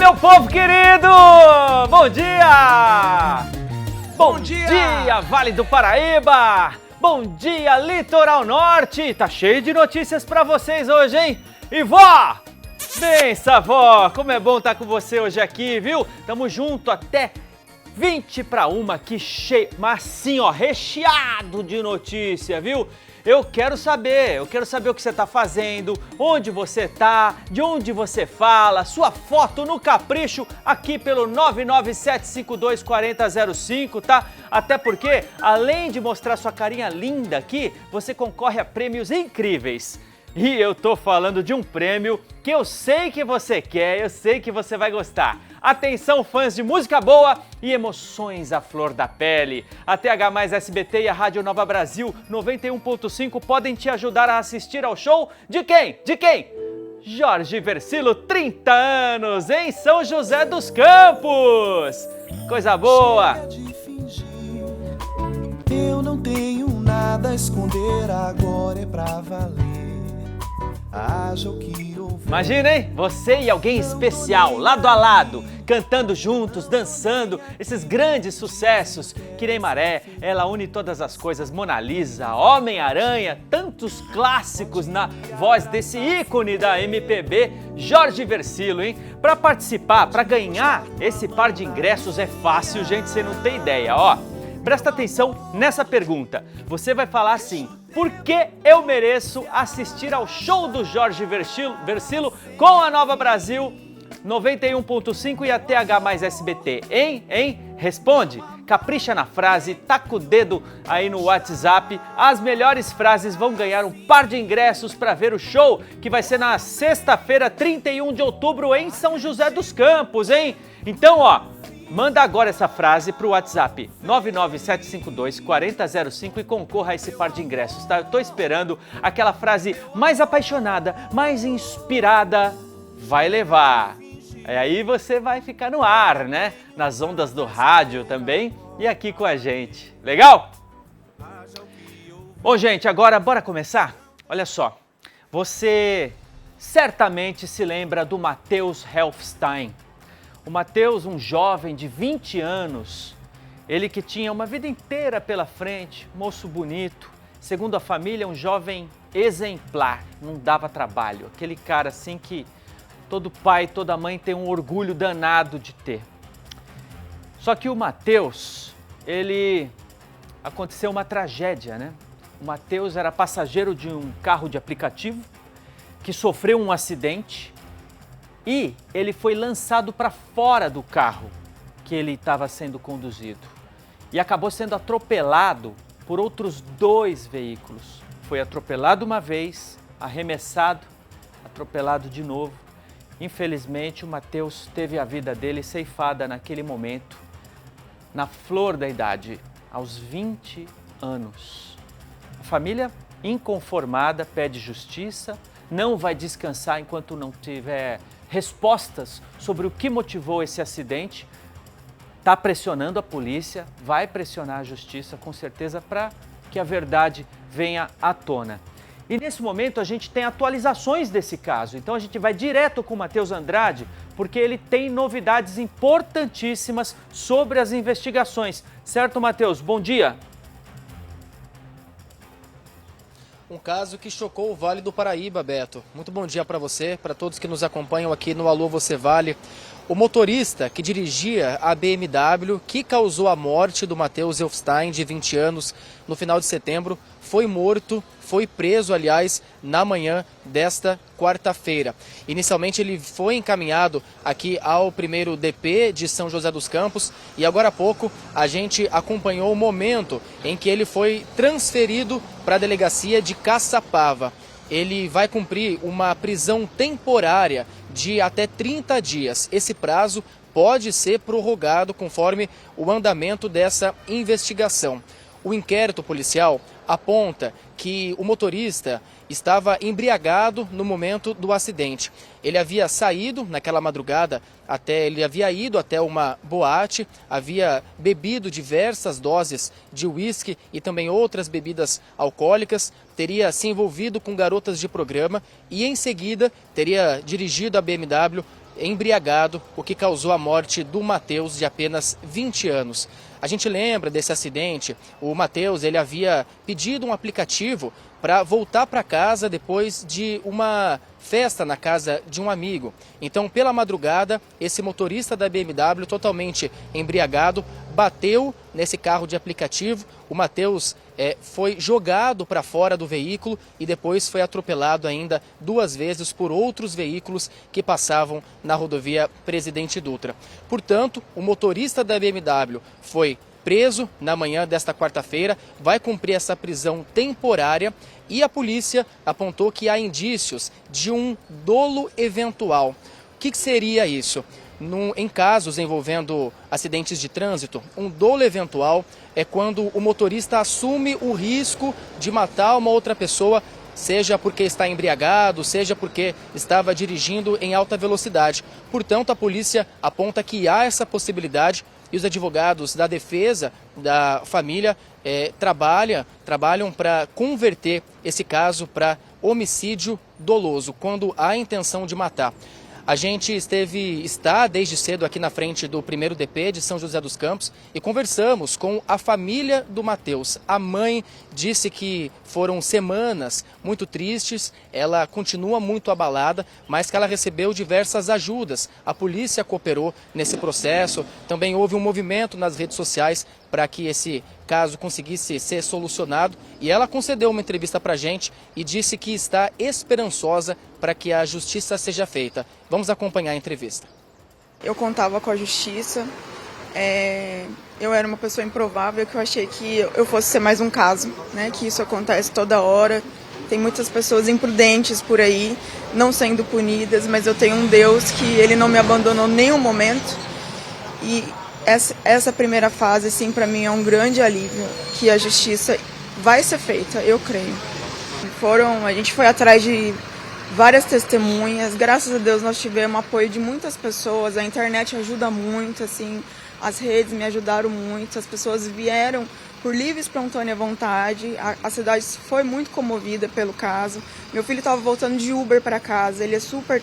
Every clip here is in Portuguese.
meu povo querido! Bom dia! Bom dia, Vale do Paraíba! Bom dia, Litoral Norte! Tá cheio de notícias pra vocês hoje, hein? E vó! Benção, vó! Como é bom estar com você hoje aqui, viu? Tamo junto até 20 para 1 aqui, cheio, mas assim, ó, recheado de notícia, viu? Eu quero saber o que você tá fazendo, onde você tá, de onde você fala, sua foto no capricho aqui pelo 997524005, tá? Até porque, além de mostrar sua carinha linda aqui, você concorre a prêmios incríveis. E eu tô falando de um prêmio que eu sei que você quer, eu sei que você vai gostar. Atenção, fãs de música boa e emoções à flor da pele. A TH mais SBT e a Rádio Nova Brasil 91.5 podem te ajudar a assistir ao show de quem? De quem? Jorge Versilo, 30 anos, em São José dos Campos. Coisa boa! Eu não tenho nada a esconder, agora é pra valer. Imagina, hein? Você e alguém especial, lado a lado, cantando juntos, dançando, esses grandes sucessos. Que nem Maré, Ela Une Todas as Coisas, Mona Lisa, Homem-Aranha, tantos clássicos na voz desse ícone da MPB, Jorge Versilo, hein? Para participar, para ganhar esse par de ingressos é fácil, gente, você não tem ideia, ó. Presta atenção nessa pergunta. Você vai falar assim: por que eu mereço assistir ao show do Jorge Versilo com a Nova Brasil 91.5 e a TH mais SBT? Hein? Responde, capricha na frase, taca o dedo aí no WhatsApp. As melhores frases vão ganhar um par de ingressos para ver o show que vai ser na sexta-feira, 31 de outubro, em São José dos Campos, hein? Então, ó, manda agora essa frase para o WhatsApp 997524005 e concorra a esse par de ingressos, tá? Eu tô esperando aquela frase mais apaixonada, mais inspirada, vai levar. Aí você vai ficar no ar, né? Nas ondas do rádio também e aqui com a gente. Legal? Bom, gente, agora bora começar? Olha só, você certamente se lembra do Matheus Helfstein. O Matheus, um jovem de 20 anos, ele que tinha uma vida inteira pela frente, moço bonito, segundo a família, um jovem exemplar, não dava trabalho, aquele cara assim que todo pai, toda mãe tem um orgulho danado de ter. Só que o Matheus, aconteceu uma tragédia, né? O Matheus era passageiro de um carro de aplicativo que sofreu um acidente e ele foi lançado para fora do carro que ele estava sendo conduzido e acabou sendo atropelado por outros 2 veículos. Foi atropelado uma vez, arremessado, atropelado de novo. Infelizmente, o Matheus teve a vida dele ceifada naquele momento, na flor da idade, aos 20 anos. A família, inconformada, pede justiça, não vai descansar enquanto não tiver respostas sobre o que motivou esse acidente. Está pressionando a polícia, vai pressionar a justiça com certeza para que a verdade venha à tona. E nesse momento a gente tem atualizações desse caso, então a gente vai direto com o Matheus Andrade, porque ele tem novidades importantíssimas sobre as investigações. Certo, Matheus? Bom dia! Um caso que chocou o Vale do Paraíba, Beto. Muito bom dia para você, para todos que nos acompanham aqui no Alô Você Vale. O motorista que dirigia a BMW, que causou a morte do Matheus Helfstein, de 20 anos, no final de setembro, foi morto, foi preso, aliás, na manhã desta quarta-feira. Inicialmente ele foi encaminhado aqui ao primeiro DP de São José dos Campos e agora há pouco a gente acompanhou o momento em que ele foi transferido para a delegacia de Caçapava. Ele vai cumprir uma prisão temporária de até 30 dias. Esse prazo pode ser prorrogado conforme o andamento dessa investigação. O inquérito policial aponta que o motorista estava embriagado no momento do acidente. Ele havia saído naquela madrugada, ele havia ido até uma boate, havia bebido diversas doses de uísque e também outras bebidas alcoólicas, teria se envolvido com garotas de programa e em seguida teria dirigido a BMW embriagado, o que causou a morte do Matheus, de apenas 20 anos. A gente lembra desse acidente, o Matheus ele havia pedido um aplicativo para voltar para casa depois de uma festa na casa de um amigo. Então, pela madrugada, esse motorista da BMW, totalmente embriagado, bateu nesse carro de aplicativo. O Matheus foi jogado para fora do veículo e depois foi atropelado ainda 2 vezes por outros veículos que passavam na rodovia Presidente Dutra. Portanto, o motorista da BMW foi preso na manhã desta quarta-feira, vai cumprir essa prisão temporária e a polícia apontou que há indícios de um dolo eventual. O que seria isso? Em casos envolvendo acidentes de trânsito, um dolo eventual é quando o motorista assume o risco de matar uma outra pessoa, seja porque está embriagado, seja porque estava dirigindo em alta velocidade. Portanto, a polícia aponta que há essa possibilidade e os advogados da defesa da família trabalham para converter esse caso homicídio doloso, quando há intenção de matar. A gente está desde cedo aqui na frente do 1º DP de São José dos Campos e conversamos com a família do Matheus. A mãe disse que foram semanas muito tristes, ela continua muito abalada, mas que ela recebeu diversas ajudas. A polícia cooperou nesse processo, também houve um movimento nas redes sociais para que esse caso conseguisse ser solucionado. E ela concedeu uma entrevista para a gente e disse que está esperançosa para que a justiça seja feita. Vamos acompanhar a entrevista. Eu contava com a justiça, eu era uma pessoa improvável, que eu achei que eu fosse ser mais um caso, né? Que isso acontece toda hora. Tem muitas pessoas imprudentes por aí, não sendo punidas, mas eu tenho um Deus que ele não me abandonou em nenhum momento. E essa primeira fase, assim, para mim é um grande alívio, que a justiça vai ser feita, eu creio. A gente foi atrás de várias testemunhas, graças a Deus nós tivemos apoio de muitas pessoas, a internet ajuda muito, assim, as redes me ajudaram muito, as pessoas vieram por livre e espontânea vontade, a cidade foi muito comovida pelo caso. Meu filho estava voltando de Uber para casa, ele é super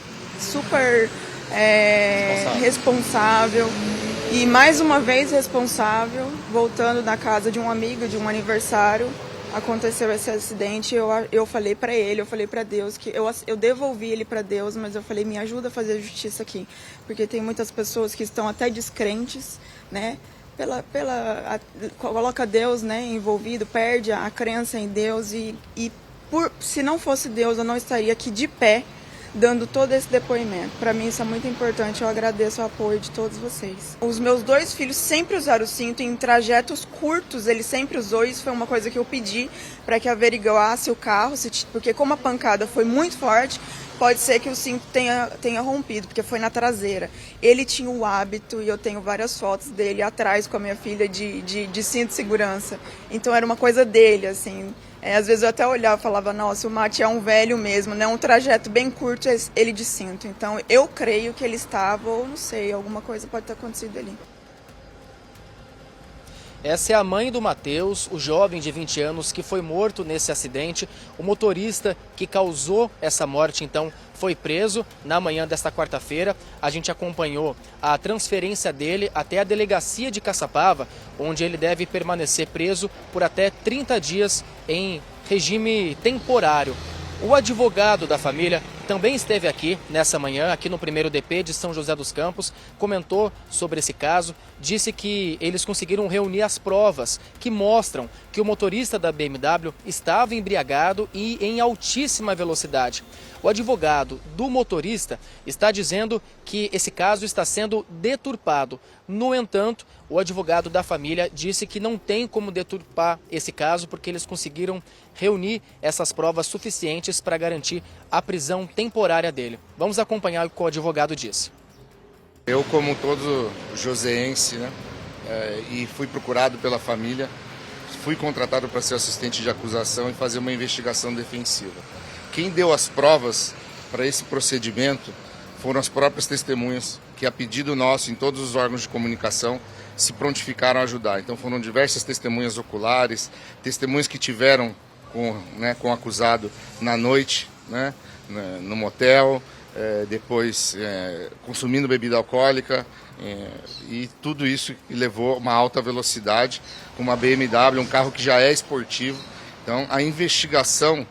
responsável. E mais uma vez responsável, voltando da casa de um amigo, de um aniversário, aconteceu esse acidente. Eu falei para ele, eu falei para Deus, que eu devolvi ele para Deus, mas eu falei, me ajuda a fazer justiça aqui. Porque tem muitas pessoas que estão até descrentes, né? Coloca Deus, né, envolvido, perde a crença em Deus. Se não fosse Deus, eu não estaria aqui de pé, dando todo esse depoimento. Para mim isso é muito importante, eu agradeço o apoio de todos vocês. Os meus 2 filhos sempre usaram o cinto em trajetos curtos, ele sempre usou, isso foi uma coisa que eu pedi para que averiguasse o carro, porque como a pancada foi muito forte, pode ser que o cinto tenha rompido, porque foi na traseira. Ele tinha o hábito, e eu tenho várias fotos dele atrás com a minha filha de cinto de segurança, então era uma coisa dele, assim. Às vezes eu até olhava e falava, nossa, o Mate é um velho mesmo, né? Um trajeto bem curto, ele de cinto. Então eu creio que ele estava, ou não sei, alguma coisa pode ter acontecido ali. Essa é a mãe do Matheus, o jovem de 20 anos que foi morto nesse acidente. O motorista que causou essa morte, então, foi preso na manhã desta quarta-feira. A gente acompanhou a transferência dele até a delegacia de Caçapava, onde ele deve permanecer preso por até 30 dias em regime temporário. O advogado da família também esteve aqui nessa manhã, aqui no 1º DP de São José dos Campos, comentou sobre esse caso, disse que eles conseguiram reunir as provas que mostram que o motorista da BMW estava embriagado e em altíssima velocidade. O advogado do motorista está dizendo que esse caso está sendo deturpado. No entanto, o advogado da família disse que não tem como deturpar esse caso porque eles conseguiram reunir essas provas suficientes para garantir a prisão temporária dele. Vamos acompanhar o que o advogado disse. Eu, como todo joseense, né, e fui procurado pela família, fui contratado para ser assistente de acusação e fazer uma investigação defensiva. Quem deu as provas para esse procedimento foram as próprias testemunhas que, a pedido nosso, em todos os órgãos de comunicação, se prontificaram a ajudar. Então foram diversas testemunhas oculares, testemunhas que tiveram com o acusado na noite, né, no motel, depois consumindo bebida alcoólica, e tudo isso levou a uma alta velocidade com uma BMW, um carro que já é esportivo. Então a investigação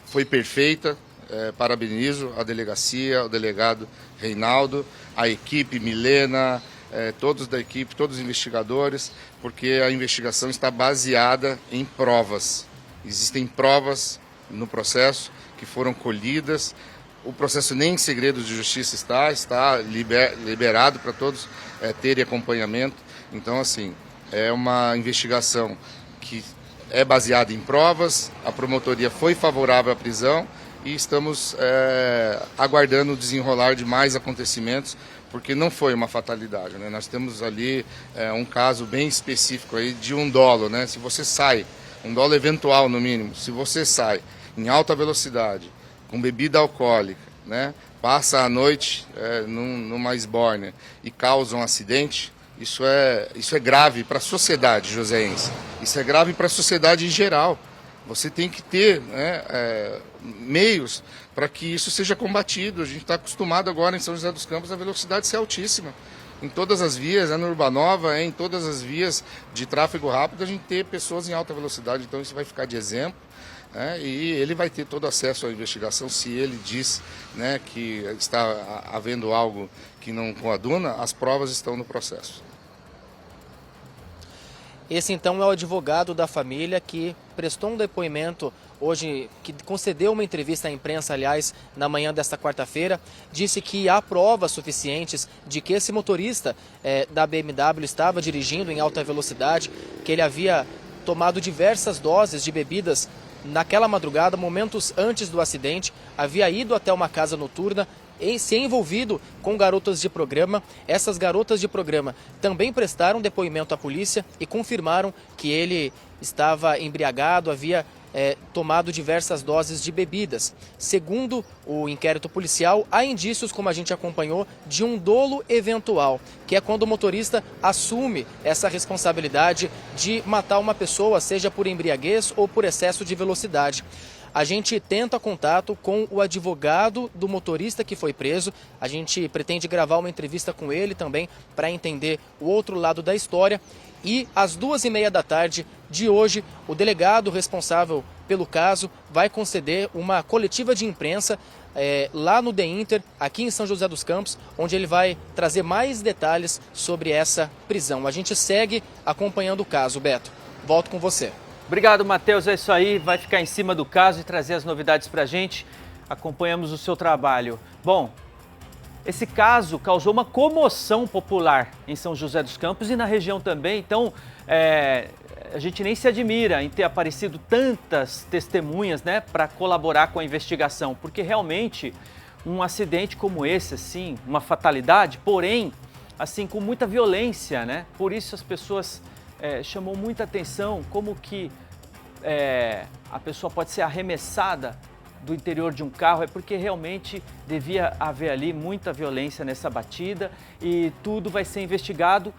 foi perfeita, parabenizo a delegacia, o delegado Reinaldo, a equipe Milena, todos da equipe, todos os investigadores, porque a investigação está baseada em provas. Existem provas no processo que foram colhidas. O processo nem em segredo de justiça está liberado para todos terem acompanhamento. Então, assim, é uma investigação que é baseada em provas, a promotoria foi favorável à prisão e estamos aguardando o desenrolar de mais acontecimentos, porque não foi uma fatalidade, né? Nós temos ali um caso bem específico aí de um dolo, né? Se você sai, um dolo eventual no mínimo, se você sai em alta velocidade, com bebida alcoólica, né? Passa a noite numa esbórnia e causa um acidente, isso é grave para a sociedade joseense, isso é grave para a sociedade em geral. Você tem que ter, né, meios para que isso seja combatido. A gente está acostumado agora em São José dos Campos a velocidade ser altíssima. Em todas as vias, no Urbanova, em todas as vias de tráfego rápido, a gente tem pessoas em alta velocidade, então isso vai ficar de exemplo. E ele vai ter todo acesso à investigação. Se ele diz, né, que está havendo algo que não coaduna, as provas estão no processo. Esse então é o advogado da família que prestou um depoimento hoje, que concedeu uma entrevista à imprensa, aliás, na manhã desta quarta-feira, disse que há provas suficientes de que esse motorista da BMW estava dirigindo em alta velocidade, que ele havia tomado diversas doses de bebidas naquela madrugada, momentos antes do acidente, havia ido até uma casa noturna e se envolvido com garotas de programa. Essas garotas de programa também prestaram depoimento à polícia e confirmaram que ele estava embriagado, havia tomado diversas doses de bebidas. Segundo o inquérito policial, há indícios, como a gente acompanhou, de um dolo eventual, que é quando o motorista assume essa responsabilidade de matar uma pessoa, seja por embriaguez ou por excesso de velocidade. A gente tenta contato com o advogado do motorista que foi preso. A gente pretende gravar uma entrevista com ele também para entender o outro lado da história. E às 2h30 da tarde de hoje, o delegado responsável pelo caso vai conceder uma coletiva de imprensa lá no The Inter, aqui em São José dos Campos, onde ele vai trazer mais detalhes sobre essa prisão. A gente segue acompanhando o caso. Beto, volto com você. Obrigado, Matheus. É isso aí. Vai ficar em cima do caso e trazer as novidades para a gente. Acompanhamos o seu trabalho. Bom, esse caso causou uma comoção popular em São José dos Campos e na região também. Então, a gente nem se admira em ter aparecido tantas testemunhas, né, para colaborar com a investigação, porque realmente um acidente como esse, assim, uma fatalidade, porém, assim, com muita violência, né? Por isso as pessoas chamou muita atenção como que a pessoa pode ser arremessada do interior de um carro, é porque realmente devia haver ali muita violência nessa batida e tudo vai ser investigado.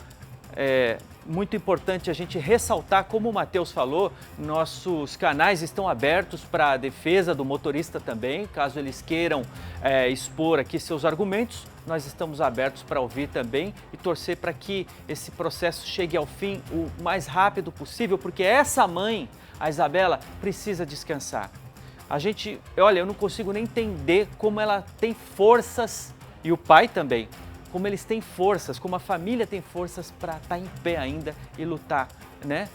Muito importante a gente ressaltar, como o Matheus falou, nossos canais estão abertos para a defesa do motorista também, caso eles queiram expor aqui seus argumentos, nós estamos abertos para ouvir também e torcer para que esse processo chegue ao fim o mais rápido possível, porque essa mãe, a Isabela, precisa descansar. Olha, eu não consigo nem entender como ela tem forças, e o pai também, como eles têm forças, como a família tem forças para estar em pé ainda e lutar, né?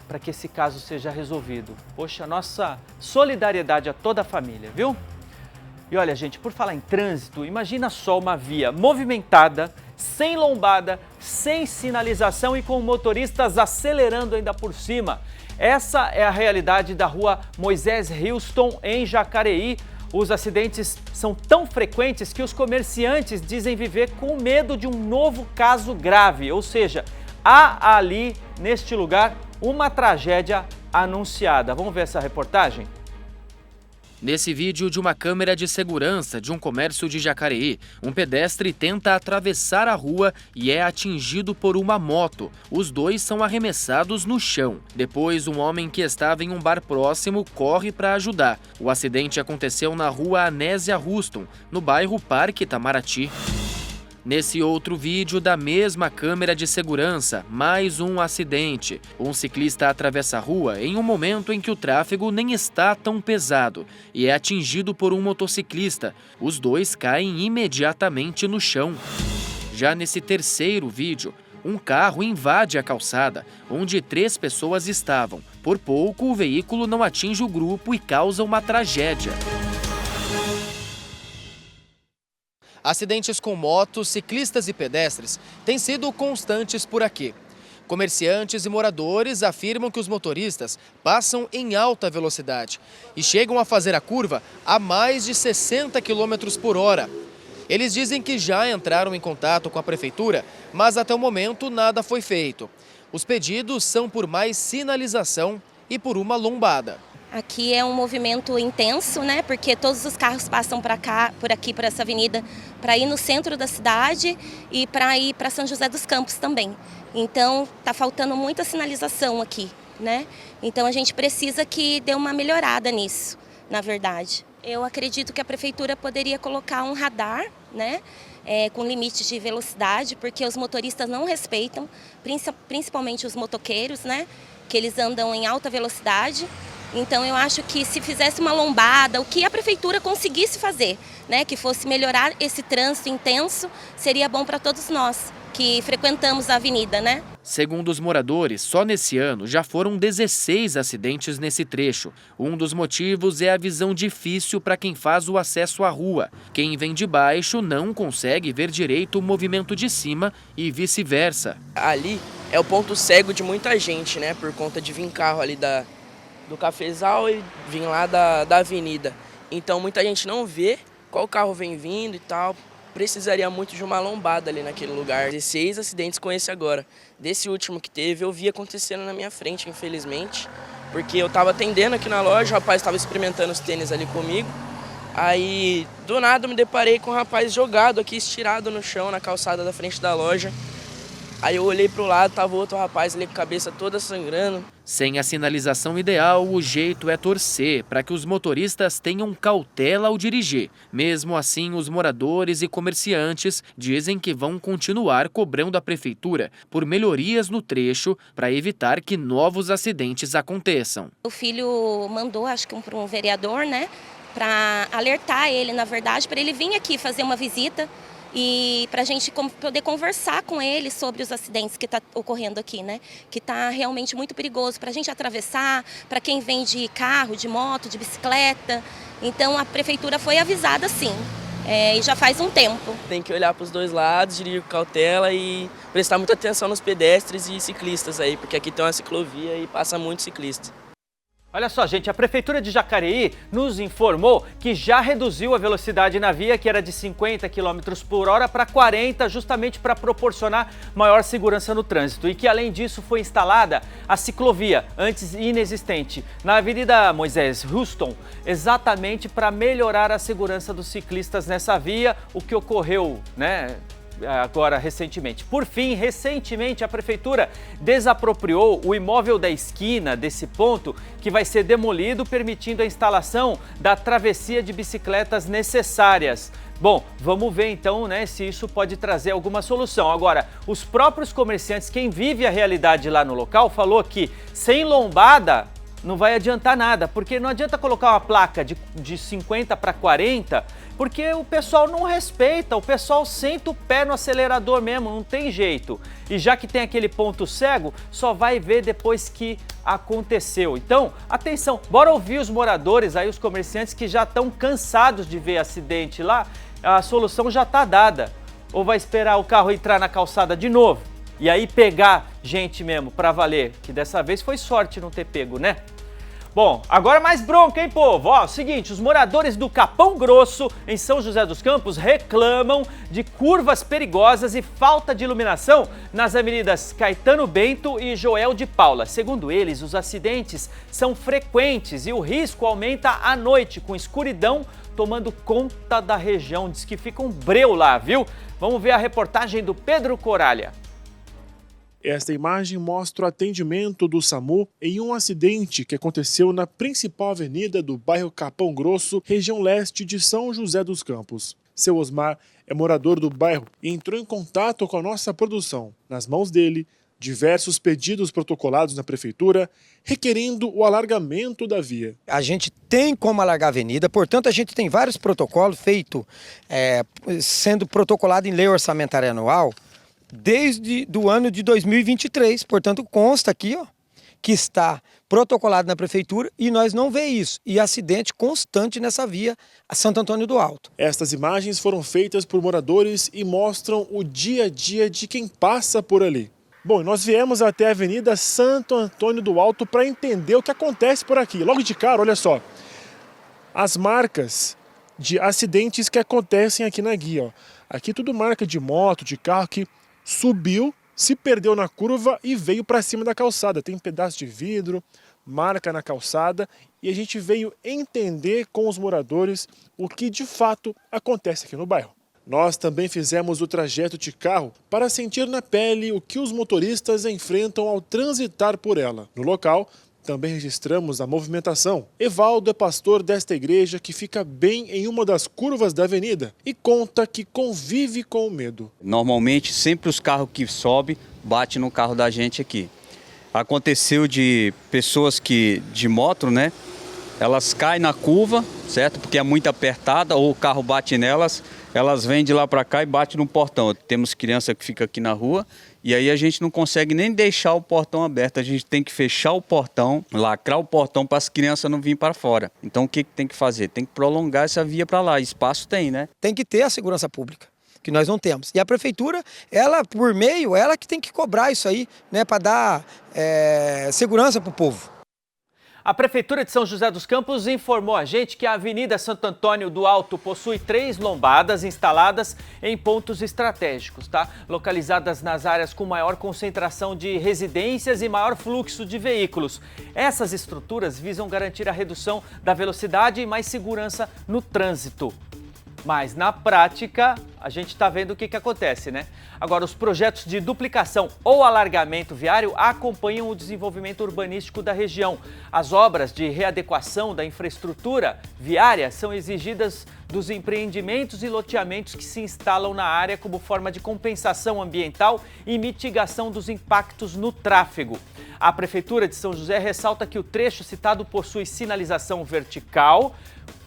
Para que esse caso seja resolvido. Poxa, nossa solidariedade a toda a família, viu? E olha, gente, por falar em trânsito, imagina só uma via movimentada, sem lombada, sem sinalização e com motoristas acelerando ainda por cima. Essa é a realidade da rua Moisés Houston, em Jacareí. Os acidentes são tão frequentes que os comerciantes dizem viver com medo de um novo caso grave, ou seja, há ali, neste lugar, uma tragédia anunciada. Vamos ver essa reportagem? Nesse vídeo de uma câmera de segurança de um comércio de Jacareí, um pedestre tenta atravessar a rua e é atingido por uma moto. Os dois são arremessados no chão. Depois, um homem que estava em um bar próximo corre para ajudar. O acidente aconteceu na rua Anésia Ruston, no bairro Parque Itamaraty. Nesse outro vídeo da mesma câmera de segurança, mais um acidente. Um ciclista atravessa a rua em um momento em que o tráfego nem está tão pesado e é atingido por um motociclista. Os dois caem imediatamente no chão. Já nesse terceiro vídeo, um carro invade a calçada, onde 3 pessoas estavam. Por pouco, o veículo não atinge o grupo e causa uma tragédia. Acidentes com motos, ciclistas e pedestres têm sido constantes por aqui. Comerciantes e moradores afirmam que os motoristas passam em alta velocidade e chegam a fazer a curva a mais de 60 km por hora. Eles dizem que já entraram em contato com a prefeitura, mas até o momento nada foi feito. Os pedidos são por mais sinalização e por uma lombada. Aqui é um movimento intenso, né? Porque todos os carros passam por aqui, por essa avenida, para ir no centro da cidade e para ir para São José dos Campos também. Então, está faltando muita sinalização aqui, né? Então, a gente precisa que dê uma melhorada nisso, na verdade. Eu acredito que a prefeitura poderia colocar um radar, né? Com limites de velocidade, porque os motoristas não respeitam, principalmente os motoqueiros, né? Que eles andam em alta velocidade. Então eu acho que se fizesse uma lombada, o que a prefeitura conseguisse fazer, né, que fosse melhorar esse trânsito intenso, seria bom para todos nós que frequentamos a avenida, né? Segundo os moradores, só nesse ano já foram 16 acidentes nesse trecho. Um dos motivos é a visão difícil para quem faz o acesso à rua. Quem vem de baixo não consegue ver direito o movimento de cima e vice-versa. Ali é o ponto cego de muita gente, né, por conta de vir carro ali do Cafezal e vir lá da avenida. Então muita gente não vê qual carro vem vindo e tal. Precisaria muito de uma lombada ali naquele lugar. 16 acidentes com esse agora. Desse último que teve, eu vi acontecendo na minha frente, infelizmente. Porque eu estava atendendo aqui na loja, o rapaz estava experimentando os tênis ali comigo. Aí, do nada, eu me deparei com um rapaz jogado aqui, estirado no chão, na calçada da frente da loja. Aí eu olhei para o lado, tava outro rapaz ali com a cabeça toda sangrando. Sem a sinalização ideal, o jeito é torcer para que os motoristas tenham cautela ao dirigir. Mesmo assim, os moradores e comerciantes dizem que vão continuar cobrando a prefeitura por melhorias no trecho para evitar que novos acidentes aconteçam. O filho mandou, acho que para um vereador, né, para alertar ele, na verdade, para ele vir aqui fazer uma visita. E para a gente poder conversar com ele sobre os acidentes que está ocorrendo aqui, né? Que está realmente muito perigoso para a gente atravessar, para quem vem de carro, de moto, de bicicleta. Então a prefeitura foi avisada sim, e já faz um tempo. Tem que olhar para os dois lados, dirigir com cautela e prestar muita atenção nos pedestres e ciclistas aí, porque aqui tem uma ciclovia e passa muito ciclista. Olha só, gente, a Prefeitura de Jacareí nos informou que já reduziu a velocidade na via, que era de 50 km por hora, para 40, justamente para proporcionar maior segurança no trânsito. E que, além disso, foi instalada a ciclovia, antes inexistente, na Avenida Moisés Houston, exatamente para melhorar a segurança dos ciclistas nessa via, o que ocorreu, né? Agora recentemente. Por fim, recentemente a prefeitura desapropriou o imóvel da esquina desse ponto, que vai ser demolido, permitindo a instalação da travessia de bicicletas necessárias. Bom, vamos ver então, né, se isso pode trazer alguma solução. Agora, os próprios comerciantes, quem vive a realidade lá no local, falou que sem lombada não vai adiantar nada, porque não adianta colocar uma placa de 50 para 40, porque o pessoal não respeita, o pessoal senta o pé no acelerador mesmo, não tem jeito. E já que tem aquele ponto cego, só vai ver depois que aconteceu. Então, atenção, bora ouvir os moradores aí, os comerciantes que já estão cansados de ver acidente lá. A solução já está dada. Ou vai esperar o carro entrar na calçada de novo e aí pegar gente mesmo para valer, que dessa vez foi sorte não ter pego, né? Bom, agora mais bronca, hein, povo? Ó, seguinte, os moradores do Capão Grosso, em São José dos Campos, reclamam de curvas perigosas e falta de iluminação nas avenidas Caetano Bento e Joel de Paula. Segundo eles, os acidentes são frequentes e o risco aumenta à noite, com escuridão tomando conta da região. Diz que fica um breu lá, viu? Vamos ver a reportagem do Pedro Coralha. Esta imagem mostra o atendimento do SAMU em um acidente que aconteceu na principal avenida do bairro Capão Grosso, região leste de São José dos Campos. Seu Osmar é morador do bairro e entrou em contato com a nossa produção. Nas mãos dele, diversos pedidos protocolados na prefeitura requerendo o alargamento da via. A gente tem como alargar a avenida, portanto a gente tem vários protocolos feitos, sendo protocolado em lei orçamentária anual, desde o ano de 2023, portanto consta aqui, ó, que está protocolado na prefeitura e nós não vemos isso. E acidente constante nessa via a Santo Antônio do Alto. Estas imagens foram feitas por moradores e mostram o dia a dia de quem passa por ali. Bom, nós viemos até a Avenida Santo Antônio do Alto para entender o que acontece por aqui. Logo de cara, olha só, as marcas de acidentes que acontecem aqui na guia. Ó. Aqui tudo marca de moto, de carro que subiu, se perdeu na curva e veio para cima da calçada. Tem pedaço de vidro, marca na calçada e a gente veio entender com os moradores o que de fato acontece aqui no bairro. Nós também fizemos o trajeto de carro para sentir na pele o que os motoristas enfrentam ao transitar por ela. No local, também registramos a movimentação. Evaldo é pastor desta igreja que fica bem em uma das curvas da avenida e conta que convive com o medo. Normalmente, sempre os carros que sobem batem no carro da gente aqui. Aconteceu de pessoas de moto, né? Elas caem na curva, certo? Porque é muito apertada ou o carro bate nelas, elas vêm de lá para cá e batem no portão. Temos criança que fica aqui na rua e aí a gente não consegue nem deixar o portão aberto. A gente tem que fechar o portão, lacrar o portão para as crianças não virem para fora. Então o que tem que fazer? Tem que prolongar essa via para lá. Espaço tem, né? Tem que ter a segurança pública, que nós não temos. E a prefeitura, ela por meio, ela que tem que cobrar isso aí, né, para dar segurança para o povo. A Prefeitura de São José dos Campos informou a gente que a Avenida Santo Antônio do Alto possui 3 lombadas instaladas em pontos estratégicos, tá? Localizadas nas áreas com maior concentração de residências e maior fluxo de veículos. Essas estruturas visam garantir a redução da velocidade e mais segurança no trânsito. Mas na prática, a gente está vendo o que acontece, né? Agora, os projetos de duplicação ou alargamento viário acompanham o desenvolvimento urbanístico da região. As obras de readequação da infraestrutura viária são exigidas dos empreendimentos e loteamentos que se instalam na área como forma de compensação ambiental e mitigação dos impactos no tráfego. A Prefeitura de São José ressalta que o trecho citado possui sinalização vertical,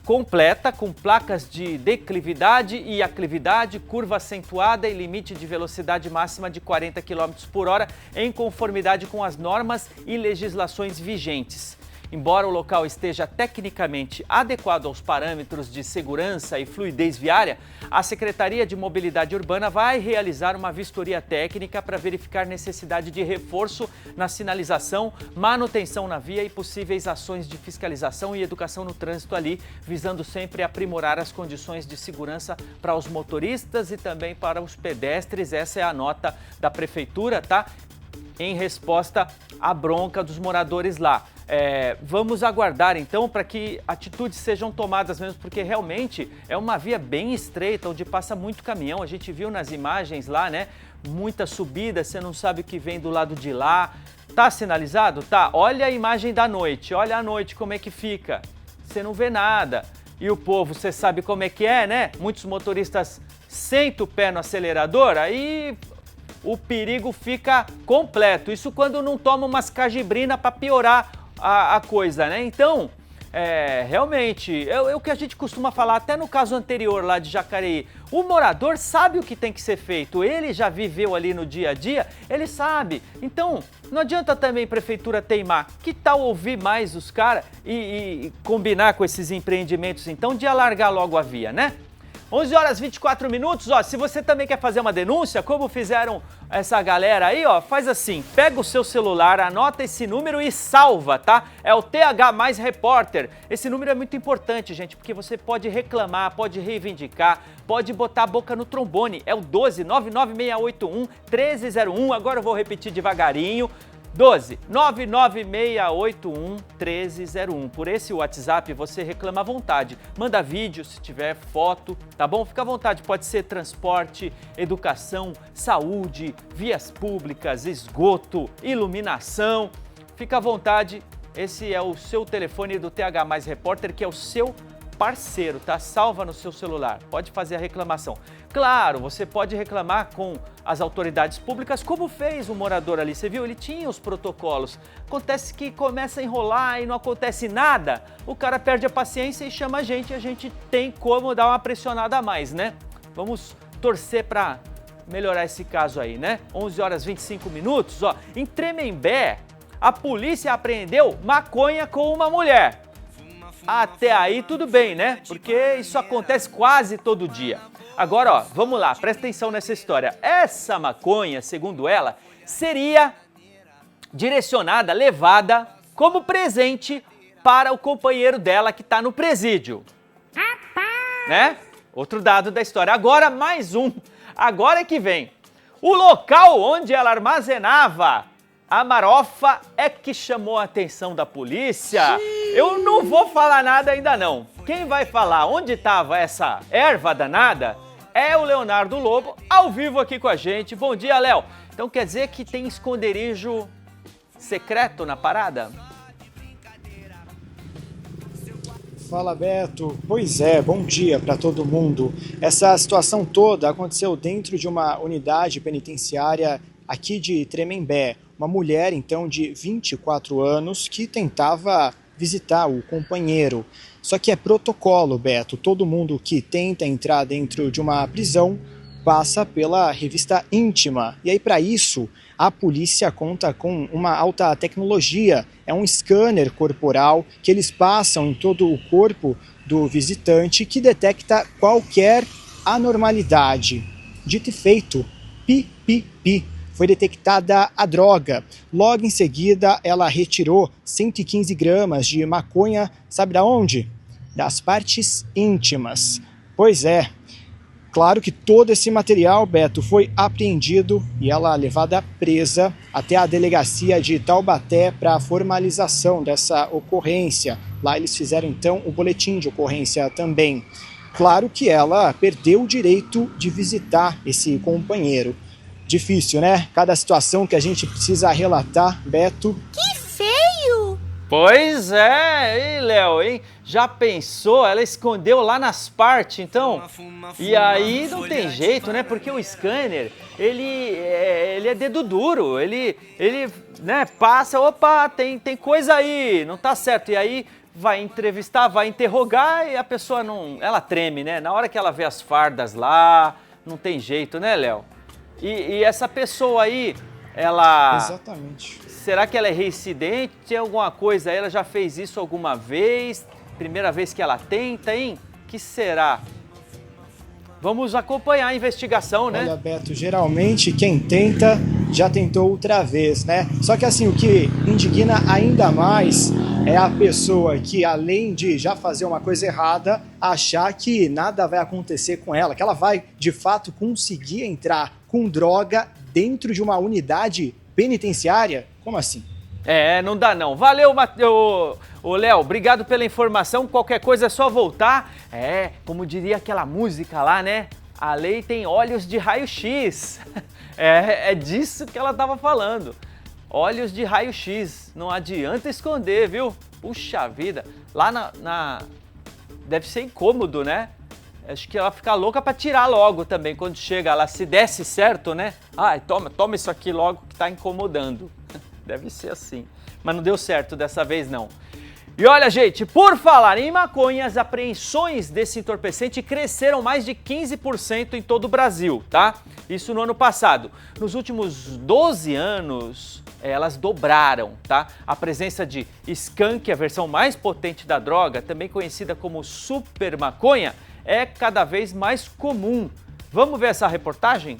completa, com placas de declividade e aclividade, curva acentuada e limite de velocidade máxima de 40 km por hora, em conformidade com as normas e legislações vigentes. Embora o local esteja tecnicamente adequado aos parâmetros de segurança e fluidez viária, a Secretaria de Mobilidade Urbana vai realizar uma vistoria técnica para verificar necessidade de reforço na sinalização, manutenção na via e possíveis ações de fiscalização e educação no trânsito ali, visando sempre aprimorar as condições de segurança para os motoristas e também para os pedestres. Essa é a nota da Prefeitura, tá? Em resposta à bronca dos moradores lá. Vamos aguardar então para que atitudes sejam tomadas mesmo, porque realmente é uma via bem estreita, onde passa muito caminhão. A gente viu nas imagens lá, né? Muita subida, você não sabe o que vem do lado de lá. Tá sinalizado? Tá. Olha a imagem da noite, olha a noite como é que fica. Você não vê nada. E o povo, você sabe como é que é, né? Muitos motoristas sentam o pé no acelerador, aí o perigo fica completo. Isso quando não toma umas cajibrina para piorar a coisa, né? Então, realmente, é o que a gente costuma falar, até no caso anterior lá de Jacareí. O morador sabe o que tem que ser feito, ele já viveu ali no dia a dia, ele sabe. Então, não adianta também a prefeitura teimar. Que tal ouvir mais os caras e combinar com esses empreendimentos, então, de alargar logo a via, né? 11 horas 24 minutos, ó, se você também quer fazer uma denúncia, como fizeram essa galera aí, ó, faz assim, pega o seu celular, anota esse número e salva, tá? É o TH Mais Repórter. Esse número é muito importante, gente, porque você pode reclamar, pode reivindicar, pode botar a boca no trombone. É o 12 99681 1301, agora eu vou repetir devagarinho. 12 99681 1301. Por esse WhatsApp você reclama à vontade. Manda vídeo se tiver foto, tá bom? Fica à vontade, pode ser transporte, educação, saúde, vias públicas, esgoto, iluminação. Fica à vontade, esse é o seu telefone do TH Mais Repórter, que é o seu parceiro, tá? Salva no seu celular, pode fazer a reclamação. Claro, você pode reclamar com as autoridades públicas, como fez o morador ali, você viu? Ele tinha os protocolos. Acontece que começa a enrolar e não acontece nada, o cara perde a paciência e chama a gente tem como dar uma pressionada a mais, né? Vamos torcer para melhorar esse caso aí, né? 11 horas 25 minutos, ó. Em Tremembé, a polícia apreendeu maconha com uma mulher. Até aí tudo bem, né? Porque isso acontece quase todo dia. Agora, ó, vamos lá, presta atenção nessa história. Essa maconha, segundo ela, seria direcionada, levada como presente para o companheiro dela que está no presídio. Né? Outro dado da história. Agora mais um. Agora é que vem. O local onde ela armazenava a marofa é que chamou a atenção da polícia. Eu não vou falar nada ainda não. Quem vai falar onde estava essa erva danada é o Leonardo Lobo, ao vivo aqui com a gente. Bom dia, Léo. Então quer dizer que tem esconderijo secreto na parada? Fala, Beto. Pois é, bom dia para todo mundo. Essa situação toda aconteceu dentro de uma unidade penitenciária aqui de Tremembé. Uma mulher, então, de 24 anos que tentava visitar o companheiro. Só que é protocolo, Beto. Todo mundo que tenta entrar dentro de uma prisão passa pela revista íntima. E aí, para isso, a polícia conta com uma alta tecnologia. É um scanner corporal que eles passam em todo o corpo do visitante que detecta qualquer anormalidade. Dito e feito, pi. Foi detectada a droga. Logo em seguida, ela retirou 115 gramas de maconha, sabe da onde? Das partes íntimas. Pois é, claro que todo esse material, Beto, foi apreendido e ela levada presa até a delegacia de Taubaté para a formalização dessa ocorrência. Lá eles fizeram, então, o boletim de ocorrência também. Claro que ela perdeu o direito de visitar esse companheiro. Difícil, né? Cada situação que a gente precisa relatar, Beto. Que feio! Pois é, hein, Léo, hein? Já pensou? Ela escondeu lá nas partes, então? E aí não tem jeito, né? Porque o scanner, ele é dedo duro, ele né, passa, opa, tem coisa aí, não tá certo. E aí vai entrevistar, vai interrogar e a pessoa não... Ela treme, né? Na hora que ela vê as fardas lá, não tem jeito, né, Léo? E essa pessoa aí, ela... Exatamente. Será que ela é reincidente? Tem alguma coisa? Ela já fez isso alguma vez? Primeira vez que ela tenta, hein? Que será? Vamos acompanhar a investigação, né? Olha, Beto, geralmente quem tenta já tentou outra vez, né? Só que assim, o que indigna ainda mais é a pessoa que, além de já fazer uma coisa errada, achar que nada vai acontecer com ela, que ela vai, de fato, conseguir entrar com droga dentro de uma unidade penitenciária. Como assim? Não dá não. Valeu, Léo, obrigado pela informação. Qualquer coisa é só voltar. Como diria aquela música lá, né? A lei tem olhos de raio-x. É disso que ela estava falando. Olhos de raio-x. Não adianta esconder, viu? Puxa vida. Lá deve ser incômodo, né? Acho que ela fica louca para tirar logo também. Quando chega lá, se desse certo, né? Ai, toma isso aqui logo que tá incomodando. Deve ser assim. Mas não deu certo dessa vez, não. E olha, gente, por falar em maconha, as apreensões desse entorpecente cresceram mais de 15% em todo o Brasil, tá? Isso no ano passado. Nos últimos 12 anos, elas dobraram, tá? A presença de skunk, a versão mais potente da droga, também conhecida como super maconha, é cada vez mais comum. Vamos ver essa reportagem?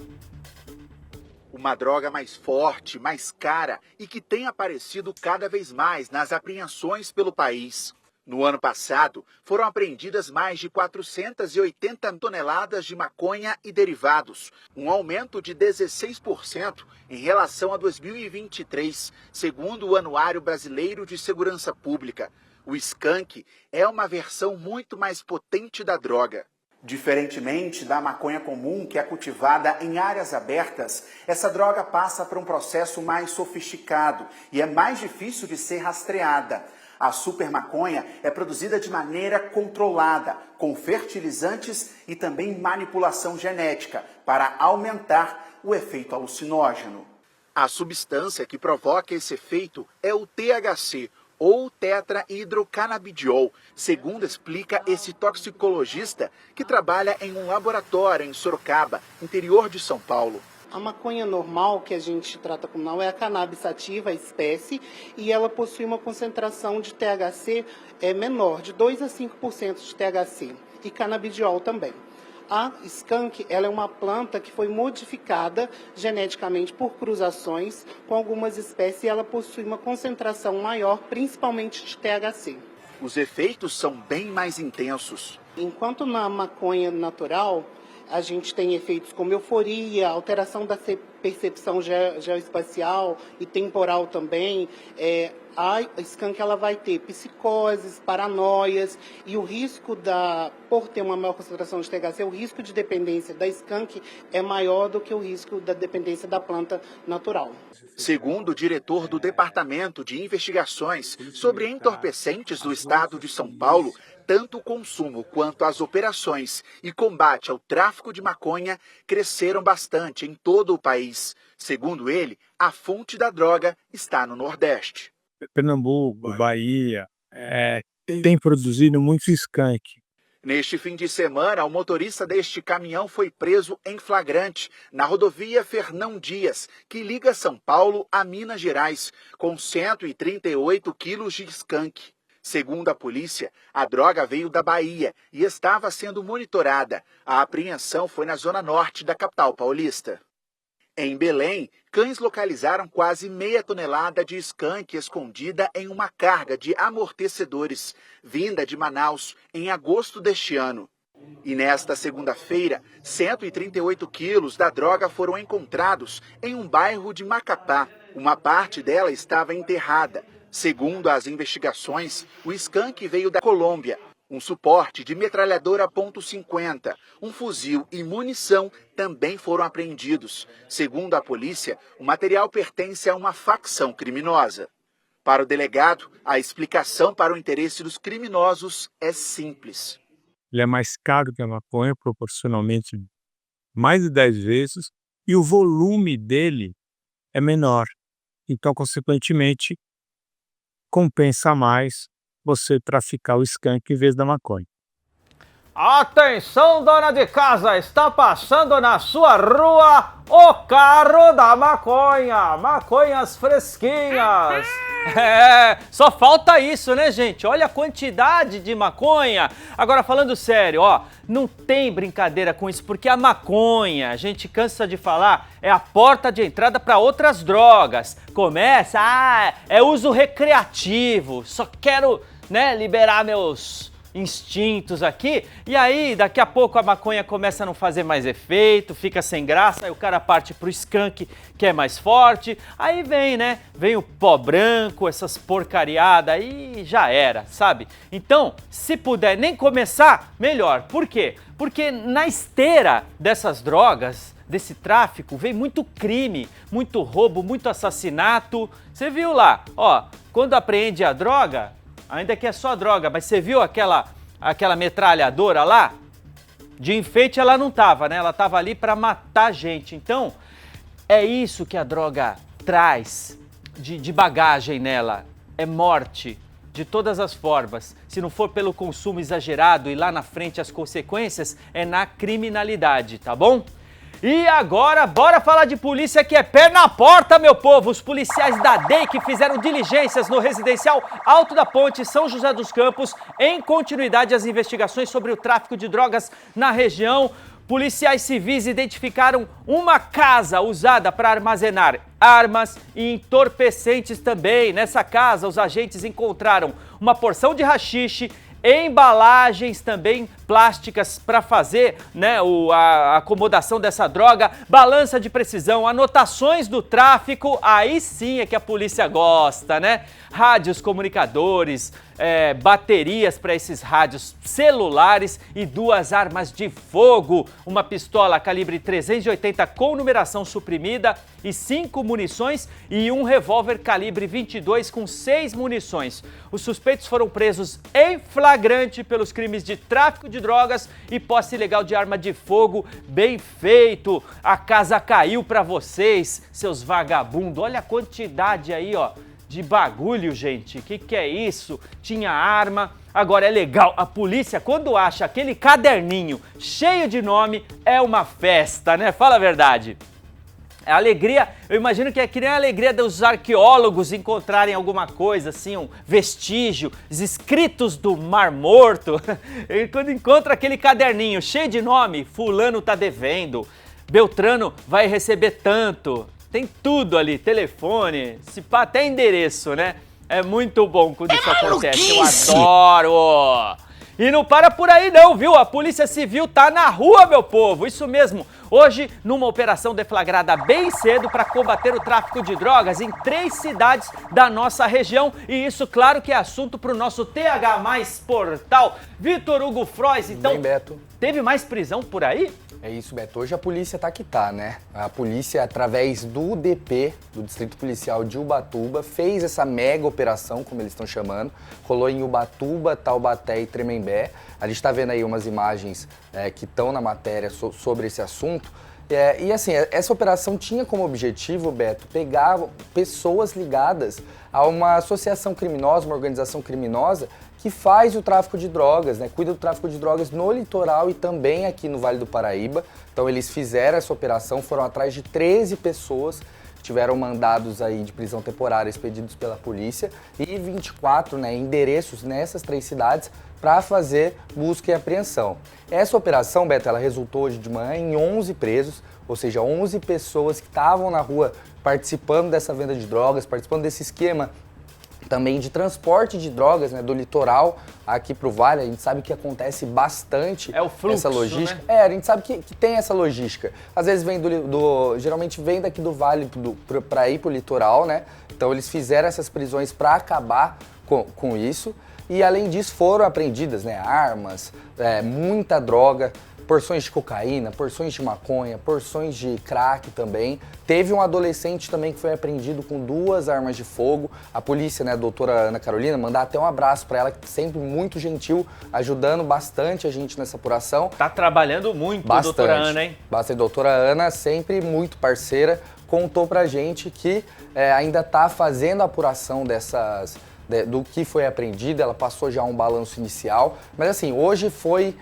Uma droga mais forte, mais cara e que tem aparecido cada vez mais nas apreensões pelo país. No ano passado, foram apreendidas mais de 480 toneladas de maconha e derivados, um aumento de 16% em relação a 2023, segundo o Anuário Brasileiro de Segurança Pública. O skunk é uma versão muito mais potente da droga. Diferentemente da maconha comum, que é cultivada em áreas abertas, essa droga passa por um processo mais sofisticado e é mais difícil de ser rastreada. A super maconha é produzida de maneira controlada, com fertilizantes e também manipulação genética, para aumentar o efeito alucinógeno. A substância que provoca esse efeito é o THC, ou tetrahidrocanabidiol, segundo explica esse toxicologista que trabalha em um laboratório em Sorocaba, interior de São Paulo. A maconha normal, que a gente trata como não, é a cannabis sativa, a espécie, e ela possui uma concentração de THC menor, de 2 a 5% de THC, e canabidiol também. A skunk, ela é uma planta que foi modificada geneticamente por cruzações com algumas espécies e ela possui uma concentração maior, principalmente de THC. Os efeitos são bem mais intensos. Enquanto na maconha natural, a gente tem efeitos como euforia, alteração da percepção geoespacial e temporal também. A skunk ela vai ter psicoses, paranoias e o risco por ter uma maior concentração de THC, o risco de dependência da skunk é maior do que o risco da dependência da planta natural. Segundo o diretor do Departamento de Investigações sobre Entorpecentes do Estado de São Paulo, tanto o consumo quanto as operações e combate ao tráfico de maconha cresceram bastante em todo o país. Segundo ele, a fonte da droga está no Nordeste. Pernambuco, Bahia, tem produzido muito skunk. Neste fim de semana, o motorista deste caminhão foi preso em flagrante na rodovia Fernão Dias, que liga São Paulo a Minas Gerais, com 138 quilos de skunk. Segundo a polícia, a droga veio da Bahia e estava sendo monitorada. A apreensão foi na zona norte da capital paulista. Em Belém, cães localizaram quase meia tonelada de skunk escondida em uma carga de amortecedores, vinda de Manaus, em agosto deste ano. E nesta segunda-feira, 138 quilos da droga foram encontrados em um bairro de Macapá. Uma parte dela estava enterrada. Segundo as investigações, o skunk veio da Colômbia. Um suporte de metralhadora .50, um fuzil e munição também foram apreendidos. Segundo a polícia, o material pertence a uma facção criminosa. Para o delegado, a explicação para o interesse dos criminosos é simples. Ele é mais caro que a maconha, proporcionalmente mais de 10 vezes, e o volume dele é menor. Então, consequentemente, compensa mais você traficar o skunk em vez da maconha. Atenção, dona de casa, está passando na sua rua o carro da maconha, maconhas fresquinhas. Só falta isso, né, gente? Olha a quantidade de maconha. Agora, falando sério, não tem brincadeira com isso, porque a maconha, a gente cansa de falar, é a porta de entrada para outras drogas. Começa, é uso recreativo, só quero, liberar meus instintos aqui, e aí daqui a pouco a maconha começa a não fazer mais efeito, fica sem graça, aí o cara parte pro skunk, que é mais forte, aí vem o pó branco, essas porcariadas, aí já era, sabe? Então, se puder nem começar, melhor. Por quê? Porque na esteira dessas drogas, desse tráfico, vem muito crime, muito roubo, muito assassinato. Você viu lá, quando apreende a droga, ainda que é só droga, mas você viu aquela metralhadora lá? De enfeite ela não tava, né? Ela tava ali para matar gente. Então, é isso que a droga traz de bagagem nela. É morte de todas as formas. Se não for pelo consumo exagerado e lá na frente as consequências, é na criminalidade, tá bom? E agora, bora falar de polícia que é pé na porta, meu povo. Os policiais da DEI que fizeram diligências no residencial Alto da Ponte, São José dos Campos, em continuidade às investigações sobre o tráfico de drogas na região. Policiais civis identificaram uma casa usada para armazenar armas e entorpecentes também. Nessa casa, os agentes encontraram uma porção de haxixe, embalagens também plásticas para fazer, né, a acomodação dessa droga, balança de precisão, anotações do tráfico, aí sim é que a polícia gosta, né? Rádios, comunicadores, baterias para esses rádios celulares e 2 armas de fogo, uma pistola calibre 380 com numeração suprimida e 5 munições e um revólver calibre 22 com 6 munições. Os suspeitos foram presos em flagrante pelos crimes de tráfico de drogas e posse ilegal de arma de fogo. Bem feito! A casa caiu para vocês, seus vagabundos. Olha a quantidade aí, ó, de bagulho, gente. Que é isso? Tinha arma. Agora é legal, a polícia quando acha aquele caderninho cheio de nome, é uma festa, né? Fala a verdade. A alegria, eu imagino que é que nem a alegria dos arqueólogos encontrarem alguma coisa, assim, um vestígio, os escritos do Mar Morto. E quando encontra aquele caderninho cheio de nome, fulano tá devendo, Beltrano vai receber tanto. Tem tudo ali, telefone, se pá, até endereço, né? É muito bom quando isso acontece, eu adoro! E não para por aí não, viu? A Polícia Civil tá na rua, meu povo, isso mesmo. Hoje, numa operação deflagrada bem cedo para combater o tráfico de drogas em 3 cidades da nossa região. E isso, claro, que é assunto para o nosso TH Mais Portal. Vitor Hugo Frois, então, bem, Beto, teve mais prisão por aí? É isso, Beto. Hoje a polícia tá que tá, né? A polícia, através do DP, do Distrito Policial de Ubatuba, fez essa mega operação, como eles estão chamando. Rolou em Ubatuba, Taubaté e Tremembé. A gente tá vendo aí umas imagens que estão na matéria sobre esse assunto. E assim, essa operação tinha como objetivo, Beto, pegar pessoas ligadas a uma associação criminosa, uma organização criminosa que faz o tráfico de drogas, né? Cuida do tráfico de drogas no litoral e também aqui no Vale do Paraíba. Então eles fizeram essa operação, foram atrás de 13 pessoas que tiveram mandados aí de prisão temporária expedidos pela polícia e 24, né, endereços nessas 3 cidades para fazer busca e apreensão. Essa operação, Beto, ela resultou hoje de manhã em 11 presos, ou seja, 11 pessoas que estavam na rua participando dessa venda de drogas, participando desse esquema também de transporte de drogas, né, do litoral aqui para o Vale. A gente sabe que acontece bastante essa logística. Né? A gente sabe que tem essa logística. Às vezes vem geralmente vem daqui do Vale para ir para o litoral, né? Então eles fizeram essas prisões para acabar com isso. E além disso foram apreendidas, né, armas, muita droga, porções de cocaína, porções de maconha, porções de crack também. Teve um adolescente também que foi apreendido com 2 armas de fogo. A polícia, né, a doutora Ana Carolina, mandar até um abraço para ela, que sempre muito gentil, ajudando bastante a gente nessa apuração. Tá trabalhando muito, bastante, doutora Ana, hein? Bastante, doutora Ana, sempre muito parceira, contou pra gente que ainda tá fazendo a apuração do que foi apreendido. Ela passou já um balanço inicial, mas assim, hoje foi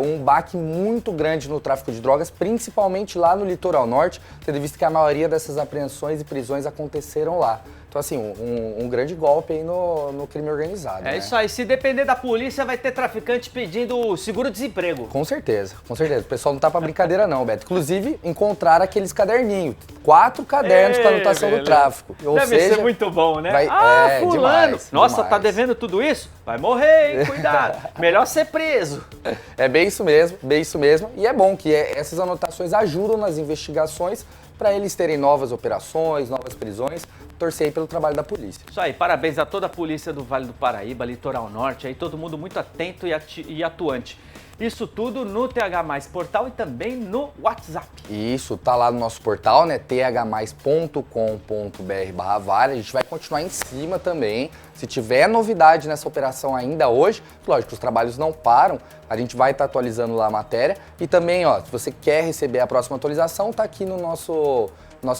um baque muito grande no tráfico de drogas, principalmente lá no litoral norte, tendo visto que a maioria dessas apreensões e prisões aconteceram lá. Então, assim, um grande golpe aí no crime organizado. É, né? Isso aí, se depender da polícia, vai ter traficante pedindo seguro-desemprego. Com certeza, com certeza. O pessoal não tá pra brincadeira não, Beto. Inclusive, encontraram aqueles caderninhos, 4 cadernos com anotação do tráfico. Ou Deve seja, ser muito bom, né? Fulano, demais, nossa, demais. Tá devendo tudo isso? Vai morrer, hein? Cuidado. Melhor ser preso. É bem isso mesmo, bem isso mesmo. E é bom que essas anotações ajudam nas investigações para eles terem novas operações, novas prisões. Torcer aí pelo trabalho da polícia. Isso aí, parabéns a toda a polícia do Vale do Paraíba, Litoral Norte, aí todo mundo muito atento e atuante. Isso tudo no TH Mais Portal e também no WhatsApp. Isso, tá lá no nosso portal, né, thmais.com.br/vale. A gente vai continuar em cima também. Se tiver novidade nessa operação ainda hoje, lógico, os trabalhos não param, a gente vai estar atualizando lá a matéria. E também, ó, se você quer receber a próxima atualização, tá aqui no nosso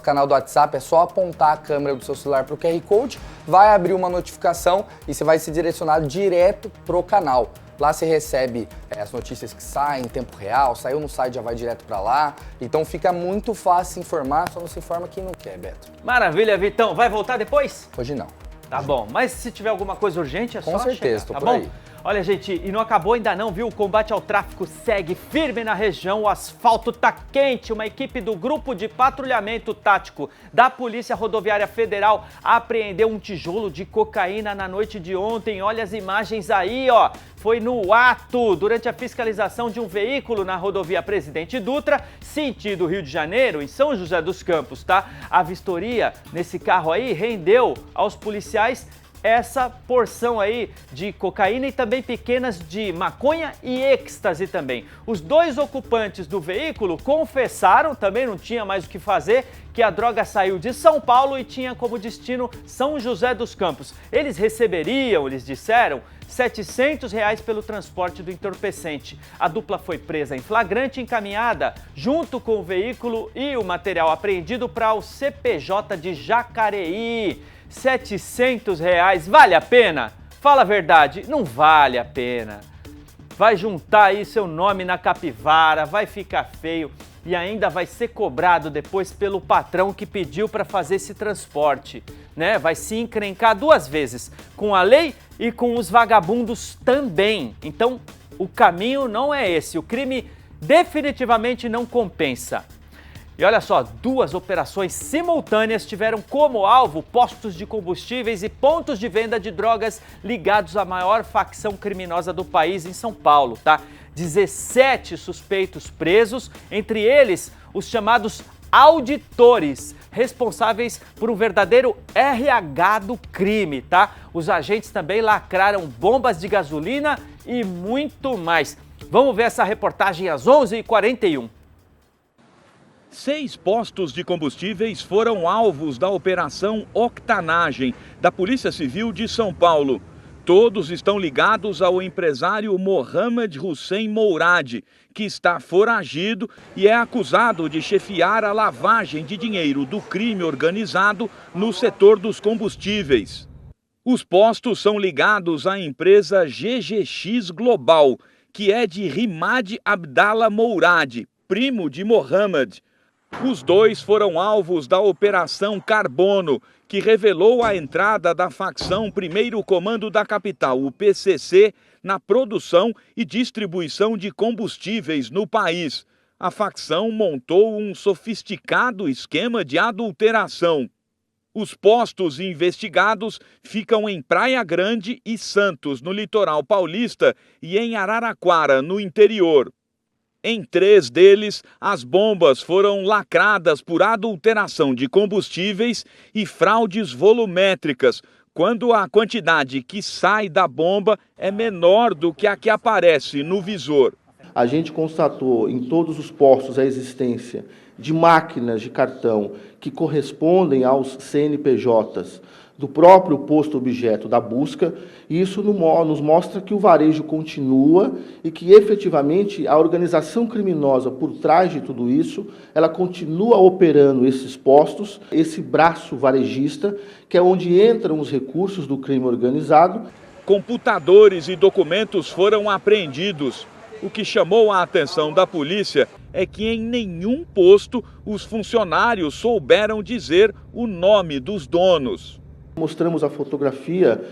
canal do WhatsApp, é só apontar a câmera do seu celular para o QR Code, vai abrir uma notificação e você vai ser direcionado direto pro canal. Lá você recebe as notícias que saem em tempo real, saiu no site, já vai direto para lá. Então fica muito fácil informar, só não se informa quem não quer, Beto. Maravilha, Vitão. Vai voltar depois? Hoje não. Tá bom, mas se tiver alguma coisa urgente é só Com certeza, chegar, tô tá por bom? aí. Olha, gente, e não acabou ainda não, viu? O combate ao tráfico segue firme na região, o asfalto tá quente. Uma equipe do Grupo de Patrulhamento Tático da Polícia Rodoviária Federal apreendeu um tijolo de cocaína na noite de ontem. Olha as imagens aí, ó. Foi no ato, durante a fiscalização de um veículo na rodovia Presidente Dutra, sentido Rio de Janeiro, em São José dos Campos, tá? A vistoria nesse carro aí rendeu aos policiais essa porção aí de cocaína e também pequenas de maconha e êxtase também. Os dois ocupantes do veículo confessaram, também não tinha mais o que fazer, que a droga saiu de São Paulo e tinha como destino São José dos Campos. Eles receberiam, eles disseram, R$700 pelo transporte do entorpecente. A dupla foi presa em flagrante e encaminhada, junto com o veículo e o material apreendido, para o CPJ de Jacareí. R$700, vale a pena? Fala a verdade, não vale a pena. Vai juntar aí seu nome na capivara, vai ficar feio e ainda vai ser cobrado depois pelo patrão que pediu para fazer esse transporte, né? Vai se encrencar duas vezes, com a lei e com os vagabundos também. Então, o caminho não é esse, o crime definitivamente não compensa. E olha só, duas operações simultâneas tiveram como alvo postos de combustíveis e pontos de venda de drogas ligados à maior facção criminosa do país em São Paulo, tá? 17 suspeitos presos, entre eles os chamados auditores, responsáveis por um verdadeiro RH do crime, tá? Os agentes também lacraram bombas de gasolina e muito mais. Vamos ver essa reportagem às 11h41. 6 postos de combustíveis foram alvos da Operação Octanagem da Polícia Civil de São Paulo. Todos estão ligados ao empresário Mohamed Hussein Mourad, que está foragido e é acusado de chefiar a lavagem de dinheiro do crime organizado no setor dos combustíveis. Os postos são ligados à empresa GGX Global, que é de Rimad Abdallah Mourad, primo de Mohamed. Os dois foram alvos da Operação Carbono, que revelou a entrada da facção Primeiro Comando da Capital, o PCC, na produção e distribuição de combustíveis no país. A facção montou um sofisticado esquema de adulteração. Os postos investigados ficam em Praia Grande e Santos, no litoral paulista, e em Araraquara, no interior. Em 3 deles, as bombas foram lacradas por adulteração de combustíveis e fraudes volumétricas, quando a quantidade que sai da bomba é menor do que a que aparece no visor. A gente constatou em todos os postos a existência de máquinas de cartão que correspondem aos CNPJs do próprio posto objeto da busca, e isso nos mostra que o varejo continua e que, efetivamente, a organização criminosa por trás de tudo isso, ela continua operando esses postos, esse braço varejista, que é onde entram os recursos do crime organizado. Computadores e documentos foram apreendidos. O que chamou a atenção da polícia é que em nenhum posto os funcionários souberam dizer o nome dos donos. Mostramos a fotografia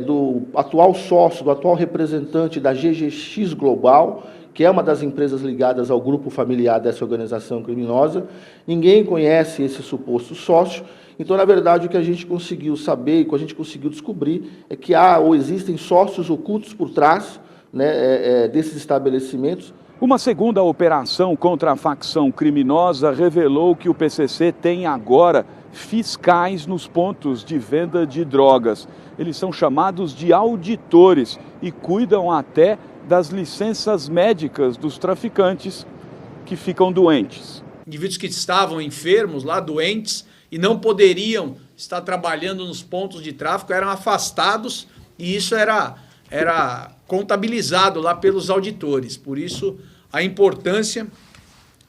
do atual sócio, do atual representante da GGX Global, que é uma das empresas ligadas ao grupo familiar dessa organização criminosa. Ninguém conhece esse suposto sócio. Então, na verdade, o que a gente conseguiu saber e o que a gente conseguiu descobrir é que há ou existem sócios ocultos por trás, né, desses estabelecimentos. Uma segunda operação contra a facção criminosa revelou que o PCC tem agora fiscais nos pontos de venda de drogas. Eles são chamados de auditores e cuidam até das licenças médicas dos traficantes que ficam doentes. Indivíduos que estavam enfermos, lá doentes, e não poderiam estar trabalhando nos pontos de tráfico, eram afastados, e isso era contabilizado lá pelos auditores. Por isso, a importância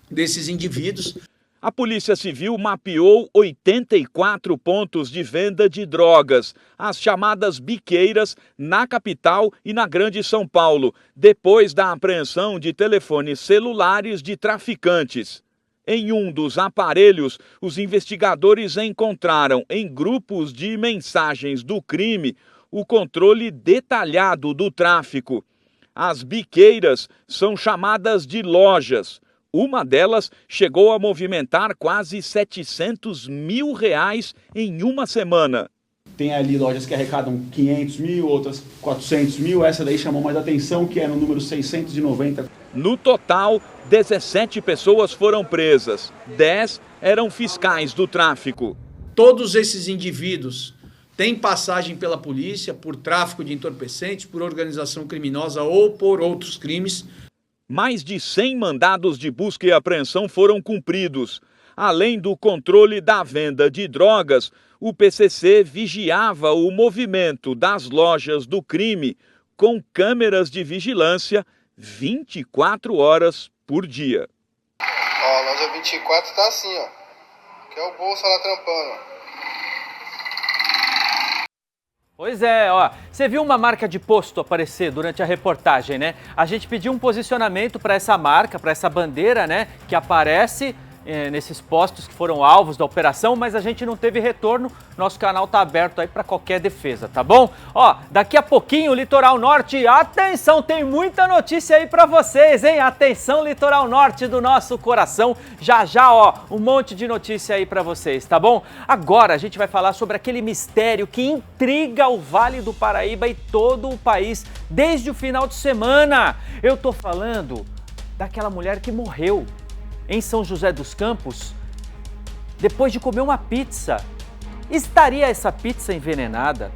desses indivíduos. A Polícia Civil mapeou 84 pontos de venda de drogas, as chamadas biqueiras, na capital e na Grande São Paulo, depois da apreensão de telefones celulares de traficantes. Em um dos aparelhos, os investigadores encontraram, em grupos de mensagens do crime, o controle detalhado do tráfico. As biqueiras são chamadas de lojas. Uma delas chegou a movimentar quase R$700 mil em uma semana. Tem ali lojas que arrecadam 500 mil, outras 400 mil. Essa daí chamou mais atenção, que é no número 690. No total, 17 pessoas foram presas. 10 eram fiscais do tráfico. Todos esses indivíduos têm passagem pela polícia por tráfico de entorpecentes, por organização criminosa ou por outros crimes. Mais de 100 mandados de busca e apreensão foram cumpridos. Além do controle da venda de drogas, o PCC vigiava o movimento das lojas do crime com câmeras de vigilância 24 horas por dia. Ó, a loja 24 tá assim, ó. Que é o bolso lá trampando. Pois é, ó, você viu uma marca de posto aparecer durante a reportagem, né? A gente pediu um posicionamento para essa marca, para essa bandeira, né, que aparece nesses postos que foram alvos da operação, mas a gente não teve retorno. Nosso canal tá aberto aí para qualquer defesa, tá bom? Ó, daqui a pouquinho, Litoral Norte, atenção, tem muita notícia aí para vocês, hein? Atenção, Litoral Norte do nosso coração, já, ó, um monte de notícia aí para vocês, tá bom? Agora a gente vai falar sobre aquele mistério que intriga o Vale do Paraíba e todo o país desde o final de semana. Eu tô falando daquela mulher que morreu em São José dos Campos, depois de comer uma pizza. Estaria essa pizza envenenada?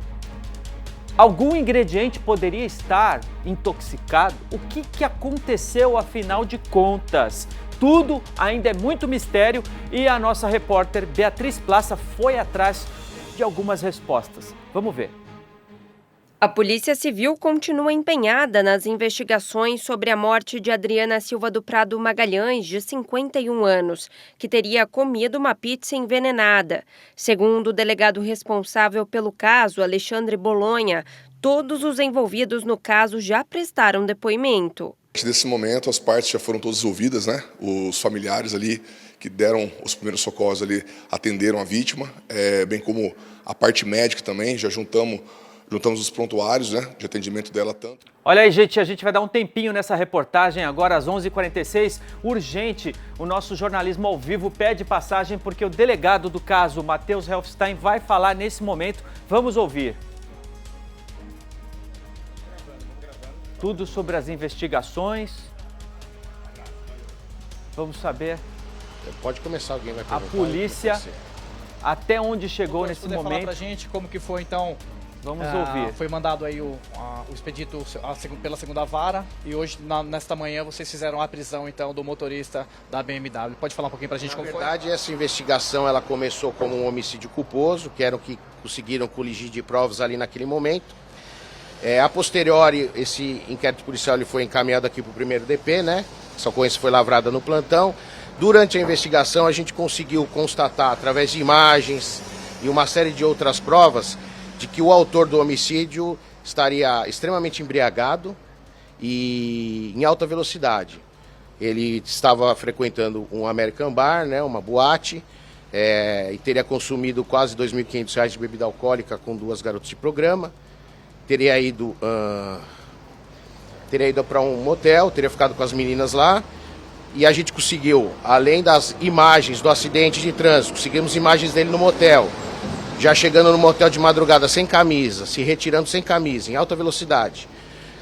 Algum ingrediente poderia estar intoxicado? O que aconteceu afinal de contas? Tudo ainda é muito mistério e a nossa repórter Beatriz Plaça foi atrás de algumas respostas. Vamos ver. A Polícia Civil continua empenhada nas investigações sobre a morte de Adriana Silva do Prado Magalhães, de 51 anos, que teria comido uma pizza envenenada. Segundo o delegado responsável pelo caso, Alexandre Bolonha, todos os envolvidos no caso já prestaram depoimento. Nesse momento, as partes já foram todas ouvidas, né? Os familiares ali que deram os primeiros socorros ali atenderam a vítima, bem como a parte médica também, já juntamos os prontuários, né, de atendimento dela tanto. Olha aí, gente, a gente vai dar um tempinho nessa reportagem agora às 11h46. Urgente, o nosso jornalismo ao vivo pede passagem porque o delegado do caso, Matheus Helfstein, vai falar nesse momento. Vamos ouvir. Tudo sobre as investigações. Vamos saber. Pode começar, alguém vai perguntar. A polícia, até onde chegou nesse momento. Falar pra gente como que foi, então. Vamos ouvir. Foi mandado aí o expedito pela segunda vara e hoje, nesta manhã, vocês fizeram a prisão, então, do motorista da BMW. Pode falar um pouquinho pra gente como foi? Na verdade, essa investigação ela começou como um homicídio culposo, que era o que conseguiram coligir de provas ali naquele momento. A posteriori, esse inquérito policial ele foi encaminhado aqui para o primeiro DP, né? Essa ocorrência foi lavrada no plantão. Durante a investigação, a gente conseguiu constatar, através de imagens e uma série de outras provas, de que o autor do homicídio estaria extremamente embriagado e em alta velocidade. Ele estava frequentando um American Bar, né, uma boate, e teria consumido quase R$ 2.500 de bebida alcoólica com 2 garotas de programa. Teria ido para um motel, teria ficado com as meninas lá. E a gente conseguiu, além das imagens do acidente de trânsito, conseguimos imagens dele no motel. Já chegando no motel de madrugada sem camisa, se retirando sem camisa, em alta velocidade.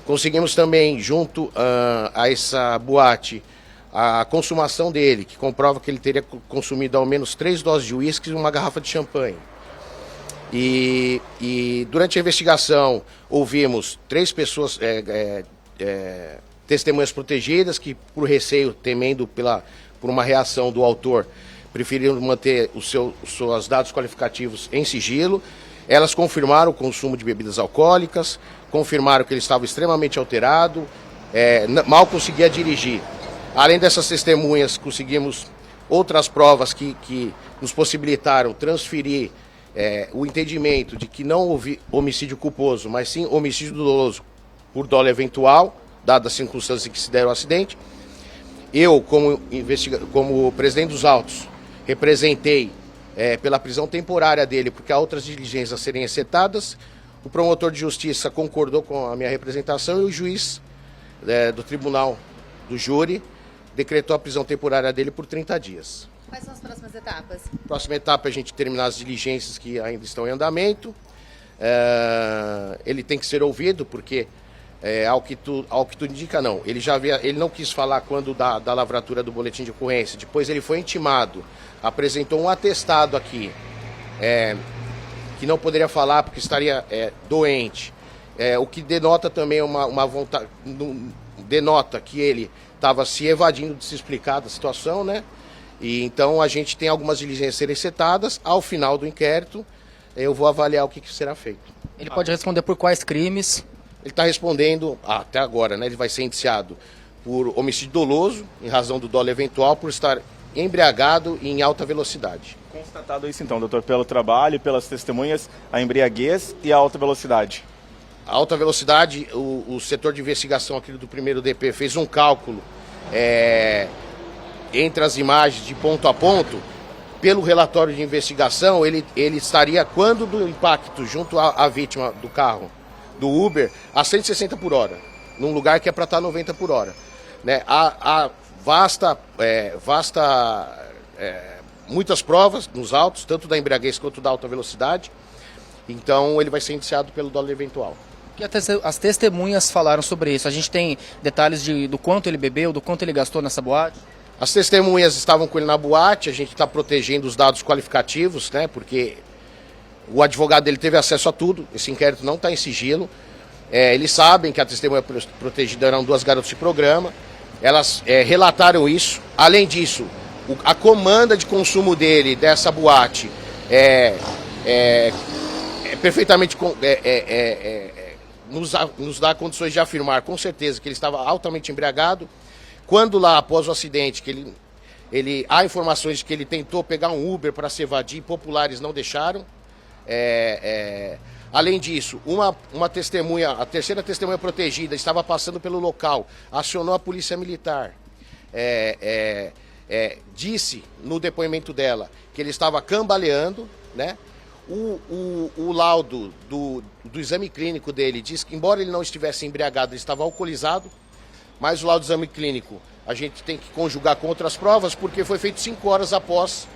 Conseguimos também, junto a essa boate, a consumação dele, que comprova que ele teria consumido ao menos 3 doses de uísque e uma garrafa de champanhe. E durante a investigação, ouvimos 3 pessoas, testemunhas protegidas, que por receio, temendo por uma reação do autor, preferiram manter os seus dados qualificativos em sigilo. Elas confirmaram o consumo de bebidas alcoólicas, confirmaram que ele estava extremamente alterado, mal conseguia dirigir. Além dessas testemunhas, conseguimos outras provas que nos possibilitaram transferir o entendimento de que não houve homicídio culposo, mas sim homicídio doloso por dolo eventual, dadas as circunstâncias em que se deram o acidente. Eu, como presidente dos autos, representei pela prisão temporária dele, porque há outras diligências a serem executadas. O promotor de justiça concordou com a minha representação e o juiz do tribunal do júri decretou a prisão temporária dele por 30 dias. Quais são as próximas etapas? Próxima etapa é a gente terminar as diligências que ainda estão em andamento. Ele tem que ser ouvido, porque ao que tu indica, não. Ele não quis falar quando da lavratura do boletim de ocorrência. Depois ele foi intimado, apresentou um atestado aqui, que não poderia falar porque estaria doente. O que denota também uma vontade, denota que ele estava se evadindo de se explicar da situação, né? E então a gente tem algumas diligências a serem setadas. Ao final do inquérito, eu vou avaliar o que será feito. Ele pode responder por quais crimes? Ele está respondendo, até agora, né? Ele vai ser indiciado por homicídio doloso, em razão do dolo eventual, por estar embriagado e em alta velocidade. Constatado isso então, doutor, pelo trabalho, pelas testemunhas, a embriaguez e a alta velocidade. A alta velocidade, o setor de investigação aqui do primeiro DP fez um cálculo entre as imagens de ponto a ponto. Pelo relatório de investigação, ele estaria, quando do impacto junto à vítima do carro, do Uber, a 160 por hora, num lugar que é para estar 90 por hora. Né? Há muitas provas nos autos, tanto da embriaguez quanto da alta velocidade. Então ele vai ser indiciado pelo dolo eventual. O que as testemunhas falaram sobre isso? A gente tem detalhes do quanto ele bebeu, do quanto ele gastou nessa boate? As testemunhas estavam com ele na boate, a gente está protegendo os dados qualificativos, né? Porque o advogado dele teve acesso a tudo, esse inquérito não está em sigilo. Eles sabem que a testemunha protegida eram 2 garotas de programa, elas relataram isso. Além disso, a comanda de consumo dele, dessa boate, perfeitamente nos dá condições de afirmar com certeza que ele estava altamente embriagado. Quando lá, após o acidente, que há informações de que ele tentou pegar um Uber para se evadir, populares não deixaram. Além disso, uma testemunha, a terceira testemunha protegida, estava passando pelo local, acionou a polícia militar, disse no depoimento dela que ele estava cambaleando, né? O laudo do exame clínico dele diz que, embora ele não estivesse embriagado, ele estava alcoolizado, mas o laudo do exame clínico a gente tem que conjugar com outras provas, porque foi feito 5 horas após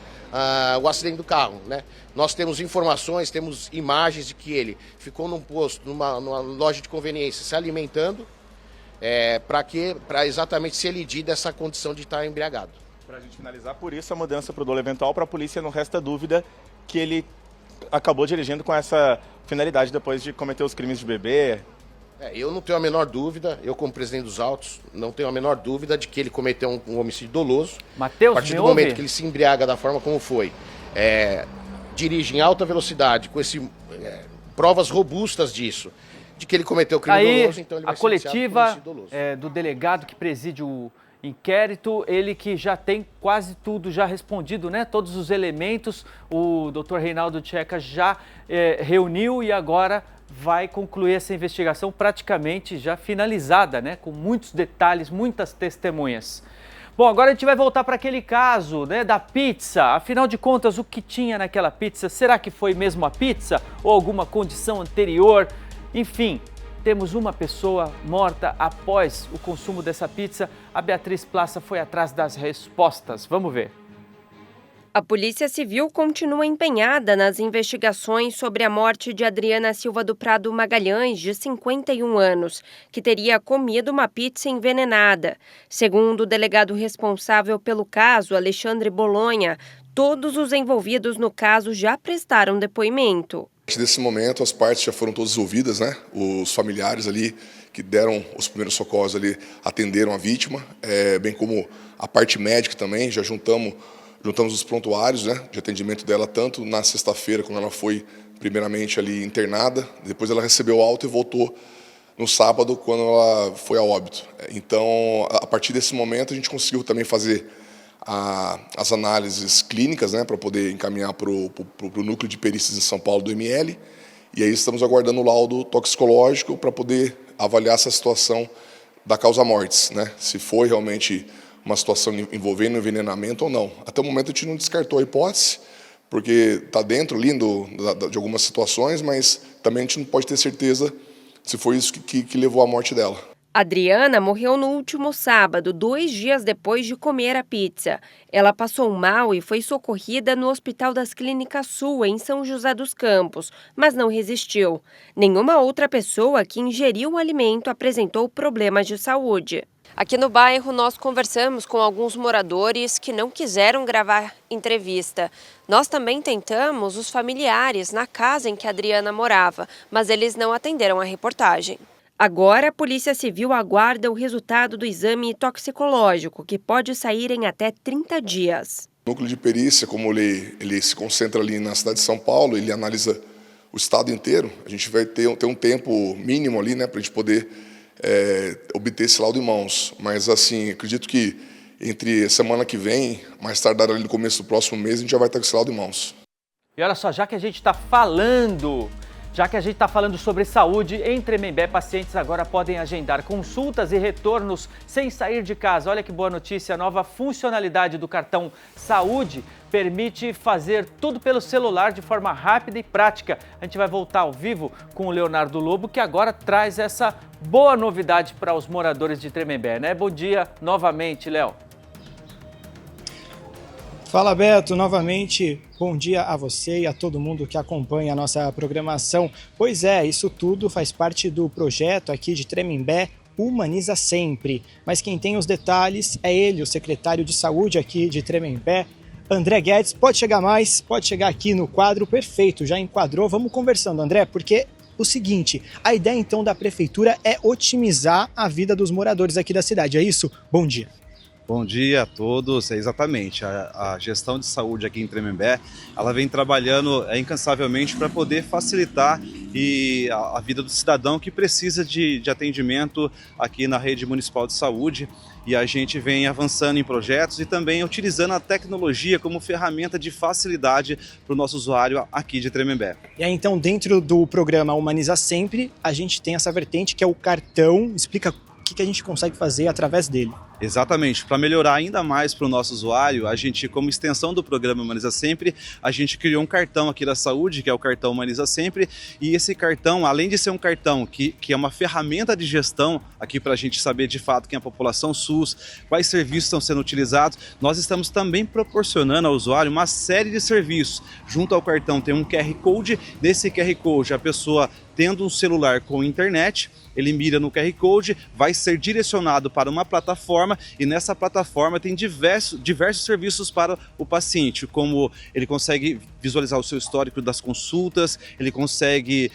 o acidente do carro, né? Nós temos informações, temos imagens de que ele ficou num posto, numa loja de conveniência, se alimentando, para exatamente se elidir dessa condição de estar embriagado. Para a gente finalizar, por isso a mudança para o dolo eventual, para a polícia não resta dúvida que ele acabou dirigindo com essa finalidade depois de cometer os crimes de beber. Eu não tenho a menor dúvida, eu como presidente dos autos, não tenho a menor dúvida de que ele cometeu um homicídio doloso. Mateus, a partir do momento que ele se embriaga da forma como foi, dirige em alta velocidade, com provas robustas disso, de que ele cometeu crime doloso, então ele vai ser coletiva indiciado por homicídio doloso. do delegado que preside o inquérito, ele que já tem quase tudo já respondido, né? Todos os elementos, o doutor Reinaldo Tcheca já reuniu e agora vai concluir essa investigação praticamente já finalizada, né? Com muitos detalhes, muitas testemunhas. Bom, agora a gente vai voltar para aquele caso, né, da pizza. Afinal de contas, o que tinha naquela pizza? Será que foi mesmo a pizza ou alguma condição anterior? Enfim, temos uma pessoa morta após o consumo dessa pizza. A Beatriz Plaça foi atrás das respostas. Vamos ver. A Polícia Civil continua empenhada nas investigações sobre a morte de Adriana Silva do Prado Magalhães, de 51 anos, que teria comido uma pizza envenenada. Segundo o delegado responsável pelo caso, Alexandre Bolonha, todos os envolvidos no caso já prestaram depoimento. Nesse momento, as partes já foram todas ouvidas, né? Os familiares ali que deram os primeiros socorros ali atenderam a vítima, bem como a parte médica também, já juntamos os prontuários, né, de atendimento dela, tanto na sexta-feira, quando ela foi primeiramente ali internada, depois ela recebeu alta e voltou no sábado, quando ela foi a óbito. Então, a partir desse momento, a gente conseguiu também fazer as análises clínicas, né, para poder encaminhar para o núcleo de perícias em São Paulo do ML. E aí estamos aguardando o laudo toxicológico para poder avaliar essa situação da causa-mortes, né, se foi realmente uma situação envolvendo envenenamento ou não. Até o momento a gente não descartou a hipótese, porque está dentro ali de algumas situações, mas também a gente não pode ter certeza se foi isso que levou à morte dela. Adriana morreu no último sábado, 2 dias depois de comer a pizza. Ela passou mal e foi socorrida no Hospital das Clínicas Sul, em São José dos Campos, mas não resistiu. Nenhuma outra pessoa que ingeriu o alimento apresentou problemas de saúde. Aqui no bairro, nós conversamos com alguns moradores que não quiseram gravar entrevista. Nós também tentamos os familiares na casa em que a Adriana morava, mas eles não atenderam a reportagem. Agora, a Polícia Civil aguarda o resultado do exame toxicológico, que pode sair em até 30 dias. O núcleo de perícia, como ele se concentra ali na cidade de São Paulo, ele analisa o estado inteiro. A gente vai ter um tempo mínimo ali, né, para a gente poder obter esse laudo em mãos. Mas, assim, acredito que entre a semana que vem, mais tardar ali no começo do próximo mês, a gente já vai estar com esse laudo em mãos. E olha só, já que a gente está falando sobre saúde, em Tremembé, pacientes agora podem agendar consultas e retornos sem sair de casa. Olha que boa notícia, a nova funcionalidade do cartão Saúde permite fazer tudo pelo celular de forma rápida e prática. A gente vai voltar ao vivo com o Leonardo Lobo, que agora traz essa boa novidade para os moradores de Tremembé, né? Bom dia novamente, Léo. Fala, Beto, novamente, bom dia a você e a todo mundo que acompanha a nossa programação. Pois é, isso tudo faz parte do projeto aqui de Tremembé, Humaniza Sempre. Mas quem tem os detalhes é ele, o secretário de Saúde aqui de Tremembé, André Guedes. Pode chegar mais, pode chegar aqui no quadro, perfeito, já enquadrou. Vamos conversando, André, porque o seguinte, a ideia então da prefeitura é otimizar a vida dos moradores aqui da cidade, é isso? Bom dia. Bom dia a todos, exatamente, a gestão de saúde aqui em Tremembé, ela vem trabalhando incansavelmente para poder facilitar a vida do cidadão que precisa de atendimento aqui na rede municipal de saúde, e a gente vem avançando em projetos e também utilizando a tecnologia como ferramenta de facilidade para o nosso usuário aqui de Tremembé. E aí então, dentro do programa Humaniza Sempre, a gente tem essa vertente que é o cartão, explica o que a gente consegue fazer através dele. Exatamente, para melhorar ainda mais para o nosso usuário, a gente, como extensão do programa Humaniza Sempre, a gente criou um cartão aqui da saúde, que é o cartão Humaniza Sempre, e esse cartão, além de ser um cartão que é uma ferramenta de gestão aqui para a gente saber de fato quem é a população SUS, quais serviços estão sendo utilizados, nós estamos também proporcionando ao usuário uma série de serviços. Junto ao cartão tem um QR Code, nesse QR Code a pessoa tendo um celular com internet, ele mira no QR Code, vai ser direcionado para uma plataforma, e nessa plataforma tem diversos serviços para o paciente, como ele consegue visualizar o seu histórico das consultas, ele consegue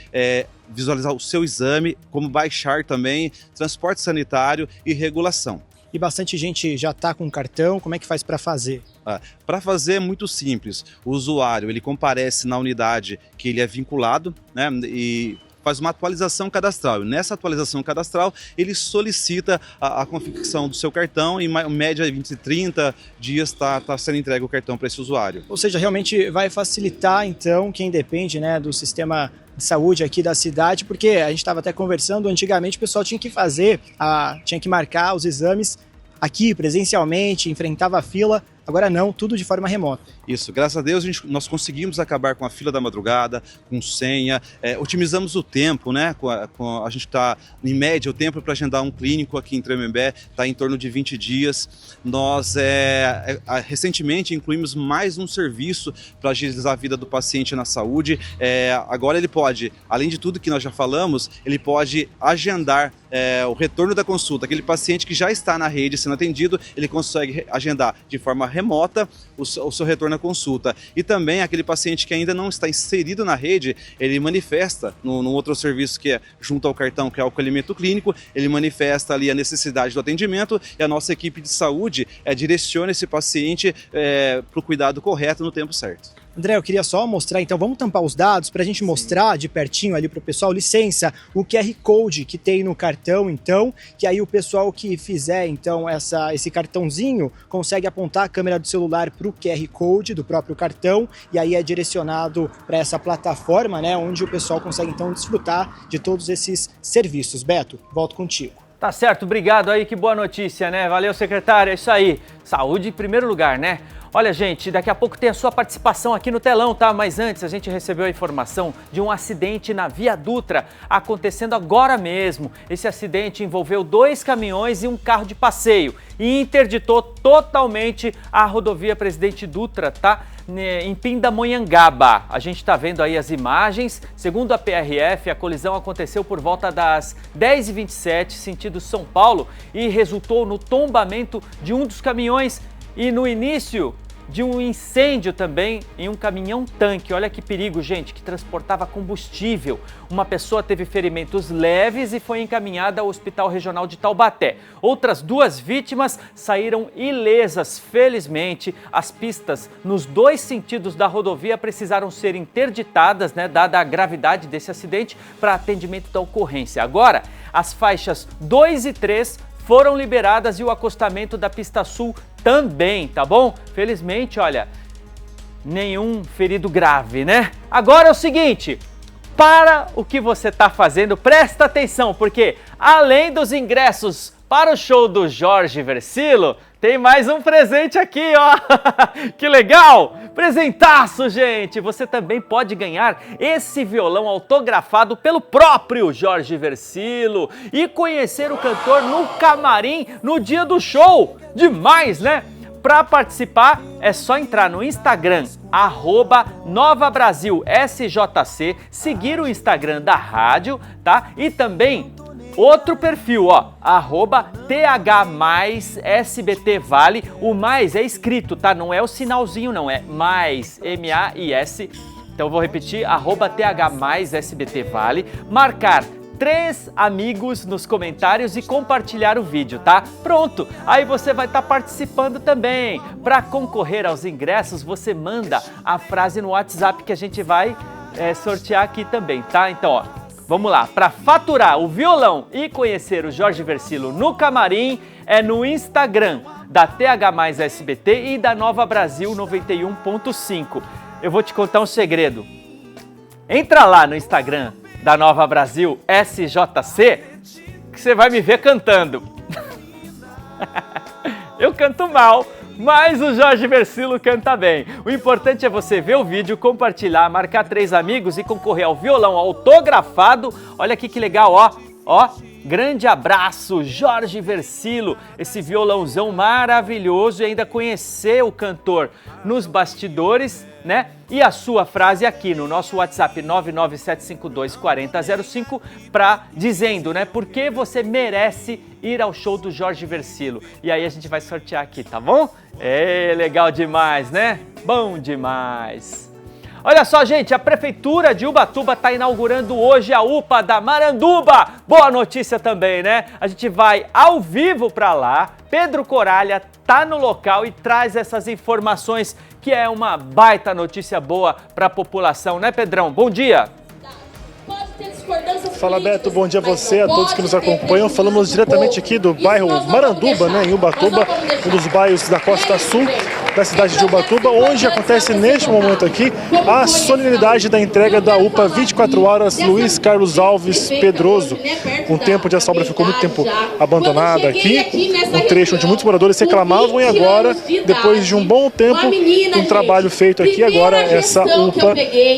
visualizar o seu exame, como baixar também, transporte sanitário e regulação. E bastante gente já está com cartão, como é que faz para fazer? Para fazer é muito simples, o usuário ele comparece na unidade que ele é vinculado, né, e faz uma atualização cadastral. E nessa atualização cadastral, ele solicita a confecção do seu cartão e em média 20 e 30 dias está sendo entregue o cartão para esse usuário. Ou seja, realmente vai facilitar, então, quem depende, né, do sistema de saúde aqui da cidade, porque a gente estava até conversando, antigamente o pessoal tinha que marcar os exames aqui presencialmente, enfrentava a fila. Agora não, tudo de forma remota. Isso, graças a Deus nós conseguimos acabar com a fila da madrugada, com senha, otimizamos o tempo, né? A gente está, em média, o tempo para agendar um clínico aqui em Tremembé está em torno de 20 dias. Nós recentemente incluímos mais um serviço para agilizar a vida do paciente na saúde. Agora ele pode, além de tudo que nós já falamos, ele pode agendar o retorno da consulta. Aquele paciente que já está na rede sendo atendido, ele consegue agendar de forma remota o seu retorno à consulta. E também aquele paciente que ainda não está inserido na rede, ele manifesta no outro serviço que é junto ao cartão, que é o acolhimento clínico, ele manifesta ali a necessidade do atendimento e a nossa equipe de saúde direciona esse paciente para o cuidado correto no tempo certo. André, eu queria só mostrar, então, vamos tampar os dados para a gente mostrar de pertinho ali para o pessoal, licença, o QR Code que tem no cartão, então, que aí o pessoal que fizer, então, esse cartãozinho consegue apontar a câmera do celular para o QR Code do próprio cartão e aí é direcionado para essa plataforma, né, onde o pessoal consegue, então, desfrutar de todos esses serviços. Beto, volto contigo. Tá certo, obrigado aí, que boa notícia, né? Valeu, secretário, é isso aí. Saúde em primeiro lugar, né? Olha, gente, daqui a pouco tem a sua participação aqui no telão, tá? Mas antes, a gente recebeu a informação de um acidente na Via Dutra, acontecendo agora mesmo. Esse acidente envolveu 2 caminhões e um carro de passeio e interditou totalmente a rodovia Presidente Dutra, tá? Em Pindamonhangaba. A gente tá vendo aí as imagens. Segundo a PRF, a colisão aconteceu por volta das 10h27, sentido São Paulo, e resultou no tombamento de um dos caminhões e no início de um incêndio também em um caminhão-tanque. Olha que perigo, gente, que transportava combustível. Uma pessoa teve ferimentos leves e foi encaminhada ao Hospital Regional de Taubaté. Outras 2 vítimas saíram ilesas. Felizmente, as pistas nos 2 sentidos da rodovia precisaram ser interditadas, né, dada a gravidade desse acidente, para atendimento da ocorrência. Agora, as faixas 2 e 3 foram liberadas e o acostamento da pista sul também, tá bom? Felizmente, olha, nenhum ferido grave, né? Agora é o seguinte, para o que você tá fazendo, presta atenção, porque além dos ingressos para o show do Jorge Versilo, tem mais um presente aqui, ó! Que legal! Presentaço, gente! Você também pode ganhar esse violão autografado pelo próprio Jorge Versilo e conhecer o cantor no camarim no dia do show. Demais, né? Para participar, é só entrar no Instagram, @NovaBrasilSJC, seguir o Instagram da rádio, tá? E também outro perfil, ó, @TH+SBTVale. O mais é escrito, tá? Não é o sinalzinho, não, é mais, M-A-I-S. Então eu vou repetir, @TH+SBTVale. Marcar 3 amigos nos comentários e compartilhar o vídeo, tá? Pronto, aí você vai estar participando também. Para concorrer aos ingressos, você manda a frase no WhatsApp que a gente vai sortear aqui também, tá? Então, ó, vamos lá, para faturar o violão e conhecer o Jorge Versilo no camarim, é no Instagram da TH+SBT e da Nova Brasil 91.5. Eu vou te contar um segredo. Entra lá no Instagram da Nova Brasil SJC, que você vai me ver cantando. Eu canto mal, mas o Jorge Versilo canta bem. O importante é você ver o vídeo, compartilhar, marcar 3 amigos e concorrer ao violão autografado. Olha aqui que legal, ó, ó. Grande abraço, Jorge Versilo, esse violãozão maravilhoso, e ainda conhecer o cantor nos bastidores, né? E a sua frase aqui no nosso WhatsApp 997524005 dizendo, né, por que você merece ir ao show do Jorge Versilo. E aí a gente vai sortear aqui, tá bom? É legal demais, né? Bom demais. Olha só, gente, a Prefeitura de Ubatuba está inaugurando hoje a UPA da Maranduba. Boa notícia também, né? A gente vai ao vivo para lá. Pedro Coralha tá no local e traz essas informações, que é uma baita notícia boa para a população, né, Pedrão? Bom dia! Fala, Beto, bom dia a você, a todos que nos acompanham. Falamos diretamente aqui do bairro Maranduba, né, em Ubatuba, um dos bairros da costa sul da cidade de Ubatuba, onde acontece neste momento aqui a solenidade da entrega da UPA 24 horas Luiz Carlos Alves Pedroso. Um tempo onde essa obra ficou muito tempo abandonada aqui, um trecho onde muitos moradores reclamavam, e agora, depois de um bom tempo, um trabalho feito aqui, agora essa UPA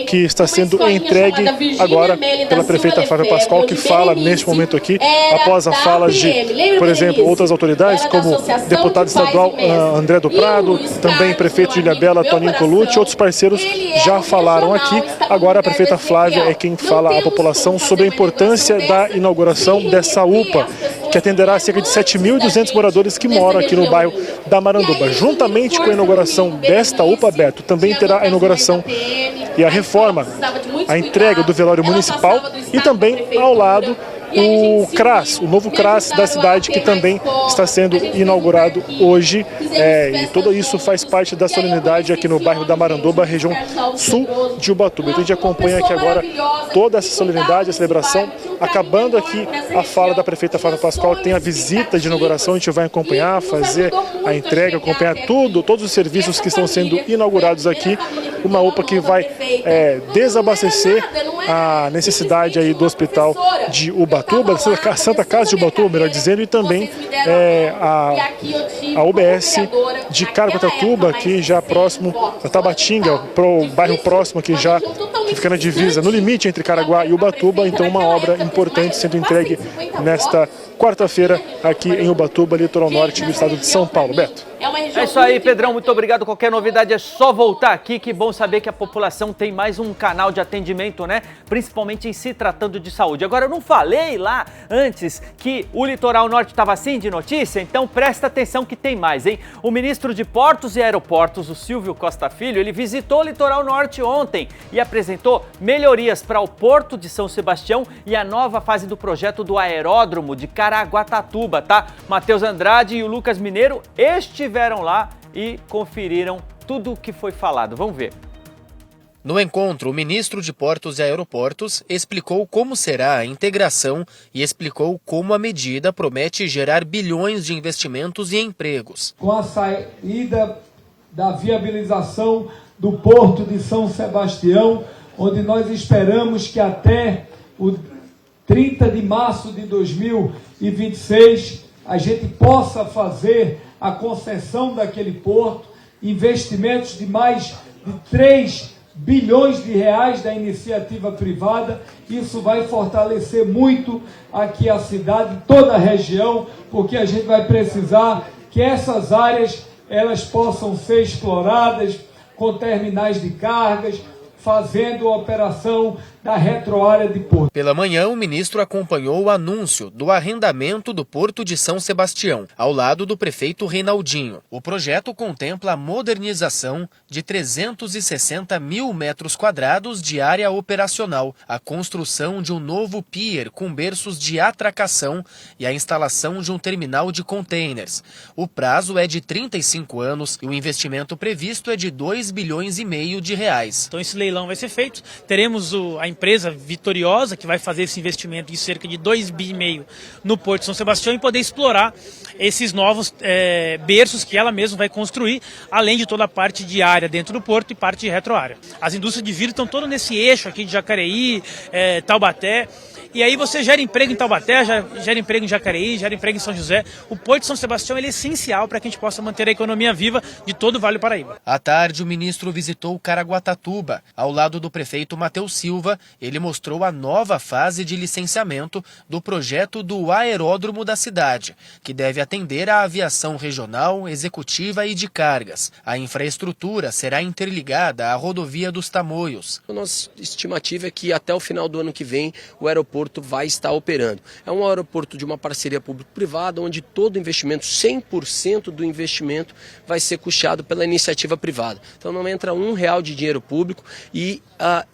que está sendo entregue agora pela prefeita Flávia Pascoal, que fala neste momento aqui, após a fala de, por exemplo, outras autoridades, como o deputado estadual André do Prado, também prefeito de Ilhabela, Toninho Colucci, outros parceiros já falaram aqui. Agora a prefeita Flávia é quem fala à população sobre a importância da inauguração dessa UPA, que atenderá cerca de 7.200 moradores que moram aqui no bairro da Maranduba. Juntamente com a inauguração desta UPA, Beto, também terá a inauguração e a reforma, a entrega do velório municipal, e também ao lado o CRAS, o novo CRAS da cidade, que também está sendo inaugurado hoje. E tudo isso faz parte da solenidade aqui no bairro da Maranduba, região sul de Ubatuba. Então a gente acompanha aqui agora toda essa solenidade, a celebração. Acabando aqui a fala da prefeita Flávia Pascoal, tem a visita de inauguração, a gente vai acompanhar, fazer a entrega, acompanhar todos os serviços que estão sendo inaugurados aqui. Uma UPA que vai desabastecer a necessidade aí do hospital de Ubatuba, a Santa Casa de Ubatuba, melhor dizendo, e também a UBS de Caraguatatuba, aqui já próximo da Tabatinga, para o bairro próximo aqui já, que fica na divisa, no limite entre Caraguá e Ubatuba. Então uma obra importante sendo entregue nesta quarta-feira aqui em Ubatuba, litoral norte do estado de São Paulo. Beto. É isso aí, Pedrão, muito obrigado. Qualquer novidade é só voltar aqui. Que bom saber que a população tem mais um canal de atendimento, né? Principalmente em se tratando de saúde. Agora, eu não falei lá antes que o litoral norte estava assim de notícia? Então presta atenção que tem mais, hein? O ministro de Portos e Aeroportos, o Silvio Costa Filho, ele visitou o litoral norte ontem e apresentou melhorias para o Porto de São Sebastião e a nova fase do projeto do aeródromo de Caraguatatuba, tá? Matheus Andrade e o Lucas Mineiro estiveram lá e conferiram tudo o que foi falado. Vamos ver. No encontro, o ministro de Portos e Aeroportos explicou como será a integração e explicou como a medida promete gerar bilhões de investimentos e empregos. Com a saída da viabilização do Porto de São Sebastião, onde nós esperamos que até o 30 de março de 2026 a gente possa fazer a concessão daquele porto, investimentos de mais de 3 bilhões de reais da iniciativa privada. Isso vai fortalecer muito aqui a cidade, toda a região, porque a gente vai precisar que essas áreas elas possam ser exploradas com terminais de cargas, fazendo a operação da retroárea de Porto. Pela manhã, o ministro acompanhou o anúncio do arrendamento do Porto de São Sebastião, ao lado do prefeito Reinaldinho. O projeto contempla a modernização de 360 mil metros quadrados de área operacional, a construção de um novo pier com berços de atracação e a instalação de um terminal de containers. O prazo é de 35 anos e o investimento previsto é de 2,5 bilhões de reais. Então esse leilão vai ser feito, teremos a empresa vitoriosa que vai fazer esse investimento de cerca de 2,5 bilhões no Porto de São Sebastião e poder explorar esses novos berços que ela mesma vai construir, além de toda a parte de área dentro do porto e parte de retroárea. As indústrias de vidro estão todas nesse eixo aqui de Jacareí, Taubaté. E aí você gera emprego em Taubaté, gera emprego em Jacareí, gera emprego em São José. O Porto de São Sebastião ele é essencial para que a gente possa manter a economia viva de todo o Vale do Paraíba. À tarde, o ministro visitou Caraguatatuba. Ao lado do prefeito Matheus Silva, ele mostrou a nova fase de licenciamento do projeto do aeródromo da cidade, que deve atender à aviação regional, executiva e de cargas. A infraestrutura será interligada à rodovia dos Tamoios. A nossa estimativa é que até o final do ano que vem o aeroporto vai estar operando. É um aeroporto de uma parceria público-privada, onde todo investimento, 100% do investimento, vai ser custeado pela iniciativa privada. Então não entra R$1 de dinheiro público e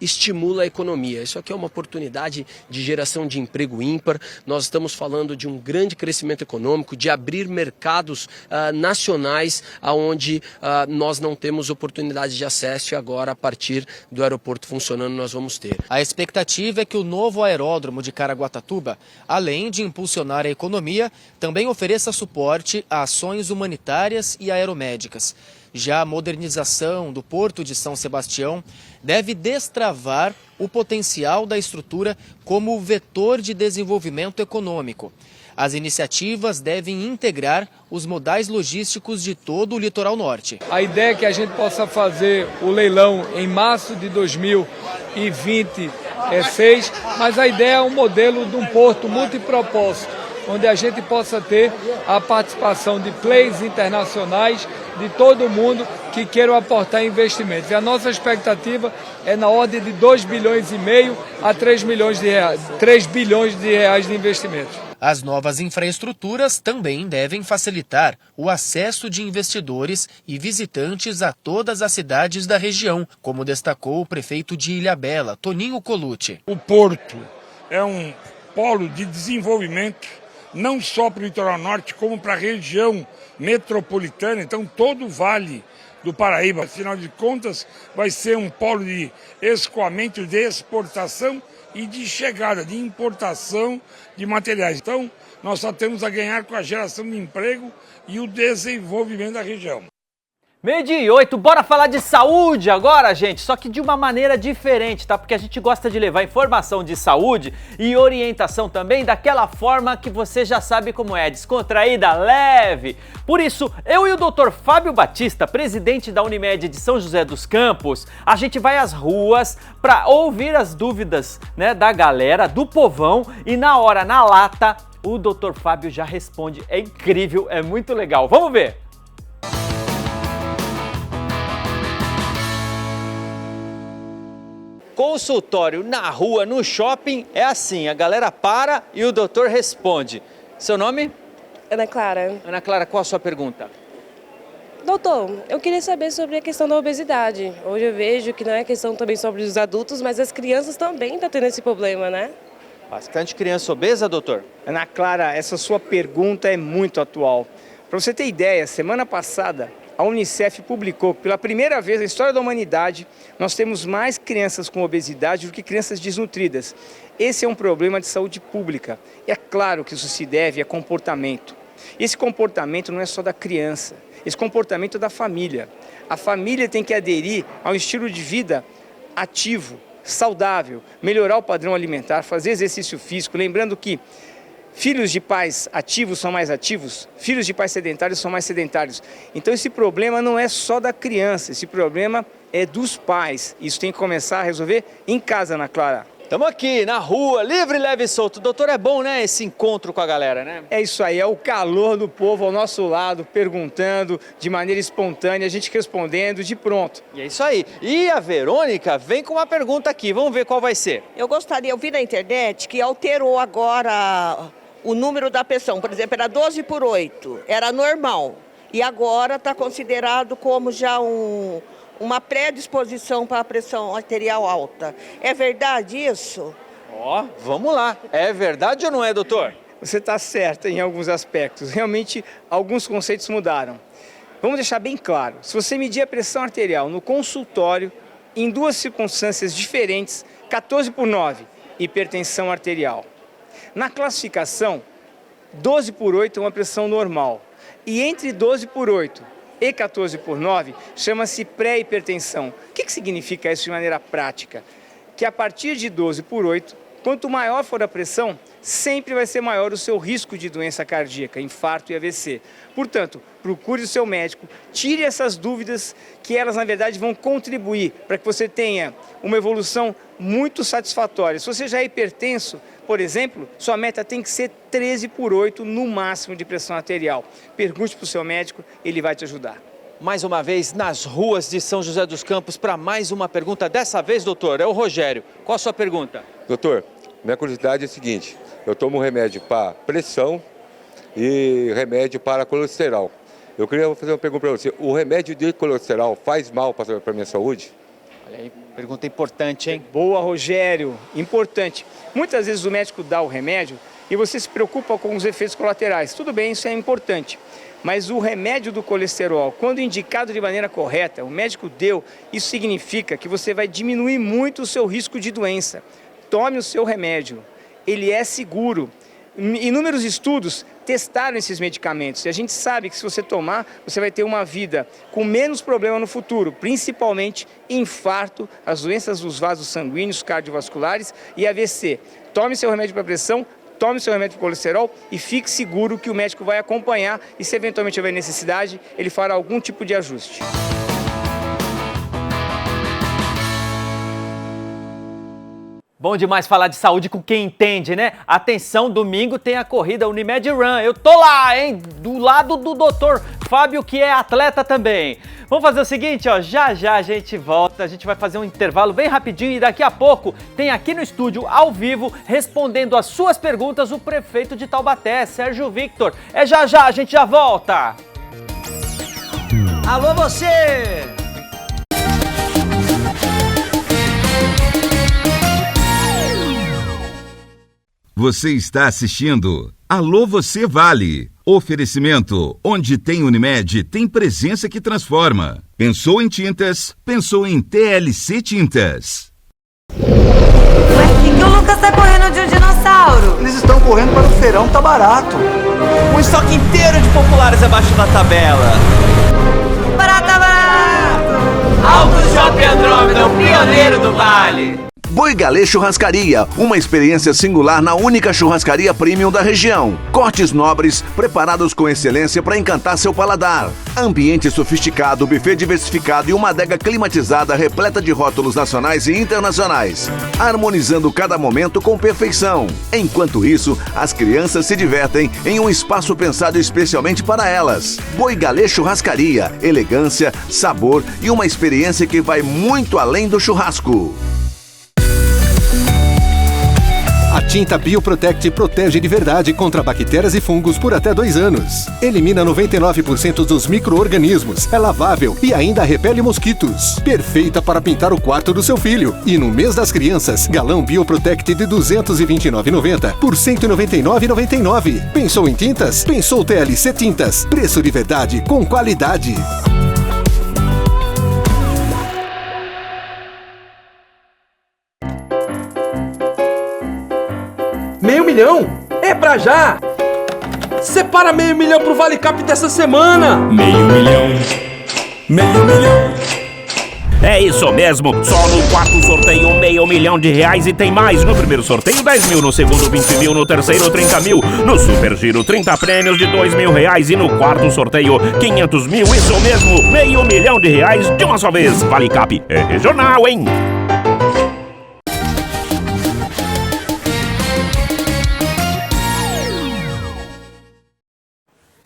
estimula a economia. Isso aqui é uma oportunidade de geração de emprego ímpar. Nós estamos falando de um grande crescimento econômico, de abrir mercados nacionais aonde nós não temos oportunidade de acesso, e agora, a partir do aeroporto funcionando, nós vamos ter. A expectativa é que o novo aeródromo de Caraguatatuba, além de impulsionar a economia, também ofereça suporte a ações humanitárias e aeromédicas. Já a modernização do Porto de São Sebastião deve destravar o potencial da estrutura como vetor de desenvolvimento econômico. As iniciativas devem integrar os modais logísticos de todo o litoral norte. A ideia é que a gente possa fazer o leilão em março de 2026, mas a ideia é um modelo de um porto multipropósito, onde a gente possa ter a participação de players internacionais, de todo mundo que queiram aportar investimentos. E a nossa expectativa é na ordem de 2,5 bilhões a 3 bilhões de reais de investimentos. As novas infraestruturas também devem facilitar o acesso de investidores e visitantes a todas as cidades da região, como destacou o prefeito de Ilhabela, Toninho Colucci. O porto é um polo de desenvolvimento, não só para o litoral norte, como para a região metropolitana, então todo o Vale do Paraíba. Afinal de contas, vai ser um polo de escoamento, de exportação e de chegada, de importação de materiais. Então, nós só temos a ganhar com a geração de emprego e o desenvolvimento da região. 12:08, bora falar de saúde agora, gente, só que de uma maneira diferente, tá? Porque a gente gosta de levar informação de saúde e orientação também daquela forma que você já sabe como é, descontraída, leve. Por isso, eu e o Dr. Fábio Batista, presidente da Unimed de São José dos Campos, a gente vai às ruas para ouvir as dúvidas, né, da galera, do povão, e na hora, na lata, o Dr. Fábio já responde. É incrível, é muito legal. Vamos ver! Consultório na rua, no shopping, é assim, a galera para e o doutor responde. Seu nome? Ana Clara. Ana Clara, qual a sua pergunta? Doutor, eu queria saber sobre a questão da obesidade. Hoje eu vejo que não é questão também sobre os adultos, mas as crianças também estão tendo esse problema, né? Bastante criança obesa, doutor? Ana Clara, essa sua pergunta é muito atual. Para você ter ideia, semana passada, a Unicef publicou que pela primeira vez na história da humanidade, nós temos mais crianças com obesidade do que crianças desnutridas. Esse é um problema de saúde pública. E é claro que isso se deve a comportamento. E esse comportamento não é só da criança, esse comportamento é da família. A família tem que aderir a um estilo de vida ativo, saudável, melhorar o padrão alimentar, fazer exercício físico, lembrando que filhos de pais ativos são mais ativos, filhos de pais sedentários são mais sedentários. Então esse problema não é só da criança, esse problema é dos pais. Isso tem que começar a resolver em casa, Ana Clara. Estamos aqui na rua, livre, leve e solto. Doutor, é bom, né, esse encontro com a galera, né? É isso aí, é o calor do povo ao nosso lado, perguntando de maneira espontânea, a gente respondendo de pronto. E é isso aí. E a Verônica vem com uma pergunta aqui, vamos ver qual vai ser. Eu vi na internet que alterou agora o número da pressão, por exemplo, era 12/8, era normal. E agora está considerado como já uma predisposição para a pressão arterial alta. É verdade isso? Ó, vamos lá. É verdade ou não é, doutor? Você está certa em alguns aspectos. Realmente, alguns conceitos mudaram. Vamos deixar bem claro. Se você medir a pressão arterial no consultório, em duas circunstâncias diferentes, 14/9, hipertensão arterial. Na classificação, 12/8 é uma pressão normal. E entre 12/8 e 14/9 chama-se pré-hipertensão. O que significa isso de maneira prática? Que a partir de 12/8, quanto maior for a pressão, sempre vai ser maior o seu risco de doença cardíaca, infarto e AVC. Portanto, procure o seu médico, tire essas dúvidas que elas, na verdade, vão contribuir para que você tenha uma evolução muito satisfatória. Se você já é hipertenso, por exemplo, sua meta tem que ser 13/8 no máximo de pressão arterial. Pergunte para o seu médico, ele vai te ajudar. Mais uma vez nas ruas de São José dos Campos para mais uma pergunta. Dessa vez, doutor, é o Rogério. Qual a sua pergunta? Doutor, minha curiosidade é a seguinte, eu tomo remédio para pressão e remédio para colesterol. Eu queria fazer uma pergunta para você, o remédio de colesterol faz mal para a minha saúde? Olha aí, pergunta importante, hein? Boa, Rogério, importante. Muitas vezes o médico dá o remédio e você se preocupa com os efeitos colaterais. Tudo bem, isso é importante. Mas o remédio do colesterol, quando indicado de maneira correta, o médico deu, isso significa que você vai diminuir muito o seu risco de doença. Tome o seu remédio, ele é seguro. Inúmeros estudos testaram esses medicamentos e a gente sabe que se você tomar, você vai ter uma vida com menos problema no futuro, principalmente infarto, as doenças dos vasos sanguíneos, cardiovasculares e AVC. Tome seu remédio para pressão, tome seu remédio para colesterol e fique seguro que o médico vai acompanhar e se eventualmente houver necessidade, ele fará algum tipo de ajuste. Bom demais falar de saúde com quem entende, né? Atenção, domingo tem a corrida Unimed Run. Eu tô lá, hein? Do lado do Dr. Fábio, que é atleta também. Vamos fazer o seguinte, ó, já a gente volta, a gente vai fazer um intervalo bem rapidinho e daqui a pouco tem aqui no estúdio, ao vivo, respondendo as suas perguntas, o prefeito de Taubaté, Sérgio Victor. É já, a gente já volta. Alô, você! Você está assistindo Alô Você Vale. Oferecimento, onde tem Unimed, tem presença que transforma. Pensou em tintas? Pensou em TLC Tintas. Ué, que o Lucas tá correndo de um dinossauro? Eles estão correndo para o feirão, tá barato. Um estoque inteiro de populares abaixo da tabela. Barato, barato! Auto Shopping Andrômeda, o pioneiro do Vale. Boi Galê Churrascaria, uma experiência singular na única churrascaria premium da região. Cortes nobres, preparados com excelência para encantar seu paladar. Ambiente sofisticado, buffet diversificado e uma adega climatizada repleta de rótulos nacionais e internacionais. Harmonizando cada momento com perfeição. Enquanto isso, as crianças se divertem em um espaço pensado especialmente para elas. Boi Galê Churrascaria, elegância, sabor e uma experiência que vai muito além do churrasco. A tinta Bioprotect protege de verdade contra bactérias e fungos por até 2 anos. Elimina 99% dos micro-organismos, é lavável e ainda repele mosquitos. Perfeita para pintar o quarto do seu filho. E no mês das crianças, galão Bioprotect de R$ 229,90 por R$ 199,99. Pensou em tintas? Pensou TLC Tintas. Preço de verdade com qualidade. R$500 mil? É pra já! Separa R$500 mil pro Vale Cap dessa semana! R$500 mil. R$500 mil. É isso mesmo, só no quarto sorteio R$500 mil e tem mais. No primeiro sorteio 10 mil, no segundo 20 mil, no terceiro 30 mil, no Super Giro 30 prêmios de R$2 mil e no quarto sorteio 500 mil, isso mesmo, R$500 mil de uma só vez. Vale Cap é regional, hein?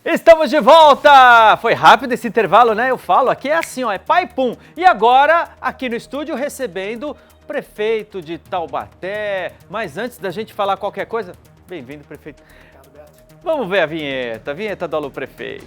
Estamos de volta! Foi rápido esse intervalo, né? Eu falo, aqui é assim, ó, é pai pum. E agora, aqui no estúdio, recebendo o prefeito de Taubaté. Mas antes da gente falar qualquer coisa, bem-vindo, prefeito. Vamos ver a vinheta do Alô Prefeito.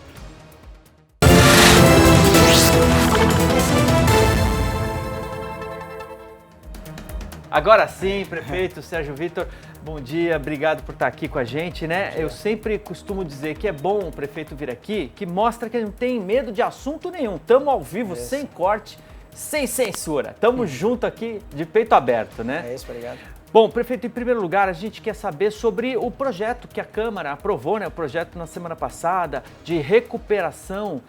Agora sim, prefeito Sérgio Vitor, bom dia, obrigado por estar aqui com a gente, né? Eu sempre costumo dizer que é bom o prefeito vir aqui, que mostra que não tem medo de assunto nenhum. Estamos ao vivo, sem corte, sem censura. Estamos junto aqui, de peito aberto, né? É isso, obrigado. Bom, prefeito, em primeiro lugar, a gente quer saber sobre o projeto que a Câmara aprovou, né? O projeto na semana passada de recuperação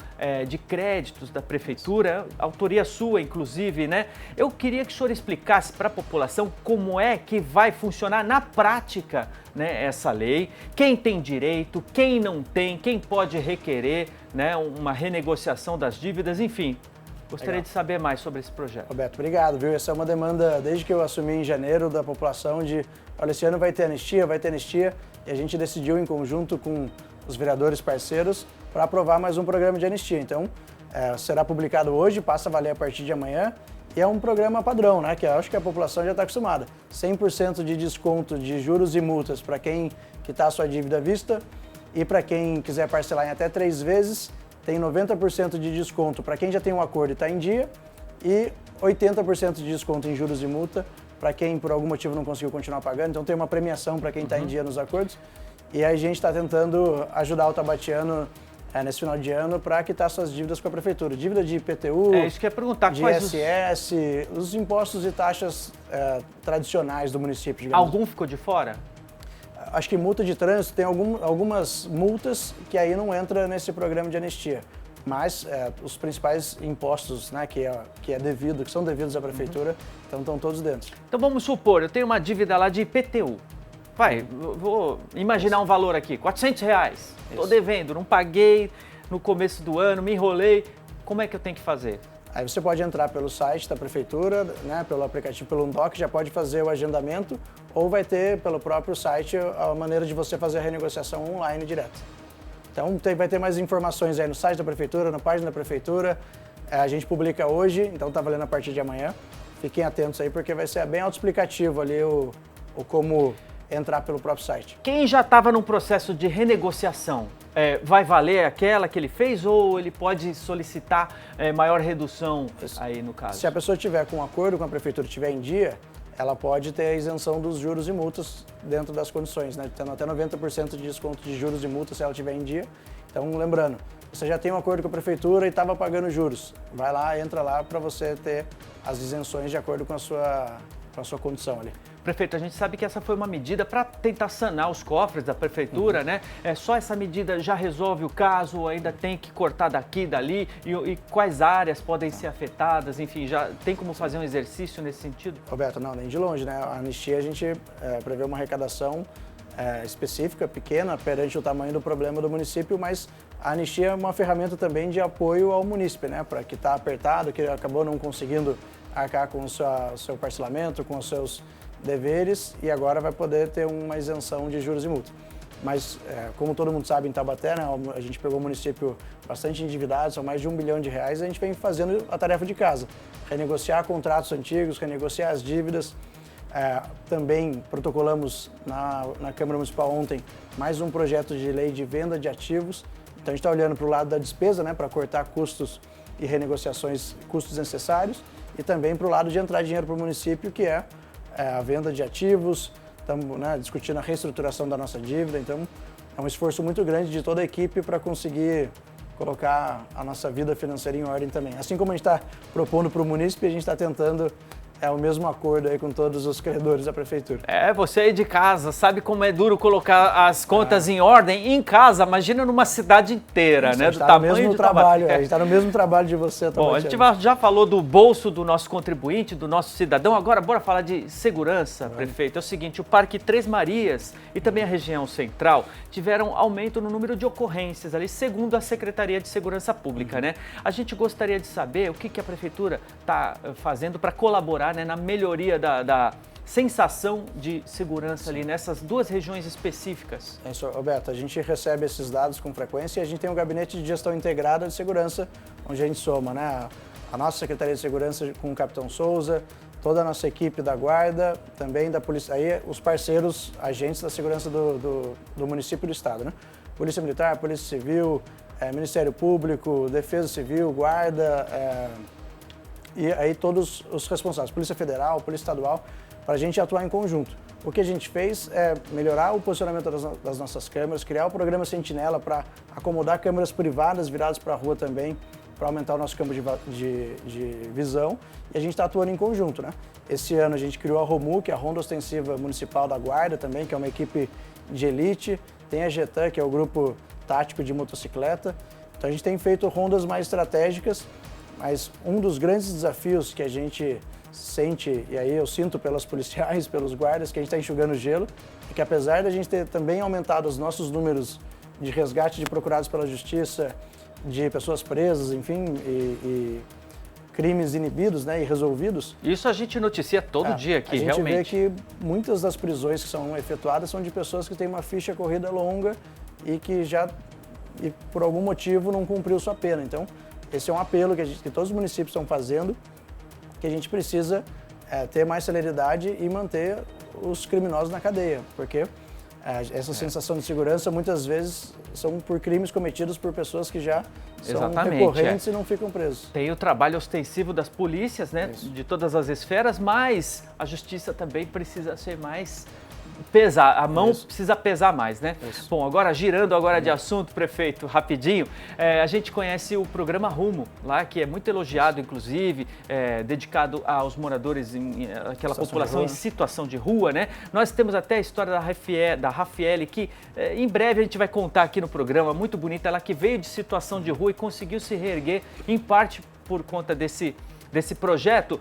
de créditos da Prefeitura, autoria sua, inclusive, né? Eu queria que o senhor explicasse para a população como é que vai funcionar na prática, né, essa lei, quem tem direito, quem não tem, quem pode requerer, né, uma renegociação das dívidas, enfim. Gostaria de saber mais sobre esse projeto. Roberto, obrigado, viu? Essa é uma demanda, desde que eu assumi em janeiro, da população de, olha, esse ano vai ter anistia, e a gente decidiu em conjunto com os vereadores parceiros para aprovar mais um programa de anistia. Então, será publicado hoje, passa a valer a partir de amanhã, e é um programa padrão, né? Que eu acho que a população já está acostumada. 100% de desconto de juros e multas para quem quitar a sua dívida à vista, e para quem quiser parcelar em até 3 vezes, tem 90% de desconto para quem já tem um acordo e está em dia e 80% de desconto em juros e multa para quem por algum motivo não conseguiu continuar pagando. Então tem uma premiação para quem está em dia nos acordos. E aí a gente está tentando ajudar o taubatiano nesse final de ano para quitar suas dívidas com a Prefeitura. Dívida de IPTU, isso que eu ia perguntar, de quais ISS, os impostos e taxas tradicionais do município. Digamos. Algum ficou de fora? Acho que multa de trânsito, tem algumas multas que aí não entra nesse programa de anistia. Mas os principais impostos, né, que são devidos à Prefeitura, então estão todos dentro. Então vamos supor, eu tenho uma dívida lá de IPTU. Vou imaginar um valor aqui, R$400. Estou devendo, não paguei no começo do ano, me enrolei. Como é que eu tenho que fazer? Aí você pode entrar pelo site da Prefeitura, né, pelo aplicativo, pelo Undoc, já pode fazer o agendamento, ou vai ter pelo próprio site a maneira de você fazer a renegociação online direto. Então vai ter mais informações aí no site da Prefeitura, na página da Prefeitura. A gente publica hoje, então tá valendo a partir de amanhã. Fiquem atentos aí, porque vai ser bem autoexplicativo ali o como entrar pelo próprio site. Quem já estava num processo de renegociação, vai valer aquela que ele fez ou ele pode solicitar maior redução aí no caso? Se a pessoa tiver com um acordo com a Prefeitura, estiver em dia, ela pode ter a isenção dos juros e multas dentro das condições, né? Tendo até 90% de desconto de juros e multas se ela tiver em dia. Então, lembrando, você já tem um acordo com a prefeitura e estava pagando juros. Vai lá, entra lá para você ter as isenções de acordo com a sua condição ali. Prefeito, a gente sabe que essa foi uma medida para tentar sanar os cofres da prefeitura, né? Só essa medida já resolve o caso, ainda tem que cortar daqui, dali, e quais áreas podem ser afetadas, enfim, já tem como fazer um exercício nesse sentido? Roberto, não, nem de longe, né? A anistia, a gente prevê uma arrecadação específica, pequena, perante o tamanho do problema do município, mas a anistia é uma ferramenta também de apoio ao munícipe, né? Para que está apertado, que acabou não conseguindo arcar com o seu parcelamento, com os seus deveres, e agora vai poder ter uma isenção de juros e multa. Mas, como todo mundo sabe, em Taubaté, né, a gente pegou um município bastante endividado, são mais de R$1 bilhão, e a gente vem fazendo a tarefa de casa. Renegociar contratos antigos, renegociar as dívidas. Também protocolamos na Câmara Municipal ontem mais um projeto de lei de venda de ativos. Então, a gente está olhando para o lado da despesa, né, para cortar custos e renegociações, custos necessários, e também para o lado de entrar dinheiro para o município, que é a venda de ativos. Estamos, né, discutindo a reestruturação da nossa dívida, então é um esforço muito grande de toda a equipe para conseguir colocar a nossa vida financeira em ordem também. Assim como a gente está propondo para o município, a gente está tentando o mesmo acordo aí com todos os credores da prefeitura. Você aí de casa sabe como é duro colocar as contas em ordem em casa, imagina numa cidade inteira, né? A gente está no mesmo trabalho, a gente está no mesmo trabalho de você. Bom, a gente já falou do bolso do nosso contribuinte, do nosso cidadão, agora bora falar de segurança, prefeito. É o seguinte, o Parque Três Marias e também a região central tiveram aumento no número de ocorrências ali, segundo a Secretaria de Segurança Pública, né? A gente gostaria de saber o que a prefeitura está fazendo para colaborar, né, na melhoria da sensação de segurança ali nessas duas regiões específicas. É isso, Roberto, a gente recebe esses dados com frequência e a gente tem um gabinete de gestão integrada de segurança, onde a gente soma, né, a nossa Secretaria de Segurança com o Capitão Souza, toda a nossa equipe da Guarda, também da Polícia, aí os parceiros, agentes da segurança do município e do Estado, né? Polícia Militar, Polícia Civil, Ministério Público, Defesa Civil, Guarda, e aí todos os responsáveis, Polícia Federal, Polícia Estadual, para a gente atuar em conjunto. O que a gente fez é melhorar o posicionamento das nossas câmeras, criar o programa Sentinela para acomodar câmeras privadas viradas para a rua também, para aumentar o nosso campo de visão, e a gente está atuando em conjunto, né? Esse ano a gente criou a ROMU, que é a Ronda Ostensiva Municipal da Guarda também, que é uma equipe de elite, tem a GETAN, que é o grupo tático de motocicleta. Então a gente tem feito rondas mais estratégicas, mas um dos grandes desafios que a gente sente, e aí eu sinto pelos policiais, pelos guardas, que a gente está enxugando gelo, é que apesar da gente ter também aumentado os nossos números de resgate de procurados pela justiça, de pessoas presas, enfim, e crimes inibidos, né, e resolvidos. Isso a gente noticia todo dia aqui, realmente. A gente vê que muitas das prisões que são efetuadas são de pessoas que têm uma ficha corrida longa e que e por algum motivo não cumpriu sua pena. Então, esse é um apelo que todos os municípios estão fazendo, que a gente precisa ter mais celeridade e manter os criminosos na cadeia, porque essa sensação de segurança muitas vezes são por crimes cometidos por pessoas que já são recorrentes e não ficam presos. Tem o trabalho ostensivo das polícias, né, de todas as esferas, mas a justiça também precisa ser mais pesar, a mão precisa pesar mais, né? Bom, agora girando de assunto, prefeito, rapidinho, a gente conhece o programa Rumo, lá que é muito elogiado, inclusive, dedicado aos moradores, aquela população em situação de rua, né? Nós temos até a história da Rafaele, que em breve a gente vai contar aqui no programa, muito bonita, ela que veio de situação de rua e conseguiu se reerguer, em parte por conta desse projeto,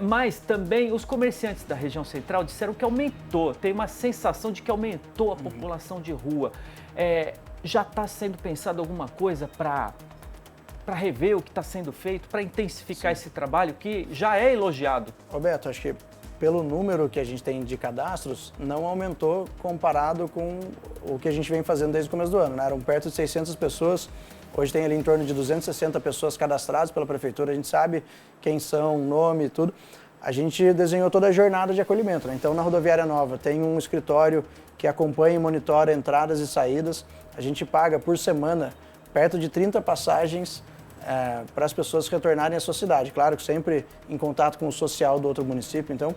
mas também os comerciantes da região central disseram que aumentou, tem uma sensação de que aumentou a população de rua. Já está sendo pensado alguma coisa para rever o que está sendo feito, para intensificar esse trabalho que já é elogiado? Roberto, acho que pelo número que a gente tem de cadastros, não aumentou comparado com o que a gente vem fazendo desde o começo do ano, né? Eram perto de 600 pessoas. Hoje tem ali em torno de 260 pessoas cadastradas pela prefeitura, a gente sabe quem são, nome e tudo. A gente desenhou toda a jornada de acolhimento, né? Então, na Rodoviária Nova tem um escritório que acompanha e monitora entradas e saídas. A gente paga por semana perto de 30 passagens para as pessoas retornarem à sua cidade. Claro que sempre em contato com o social do outro município. Então,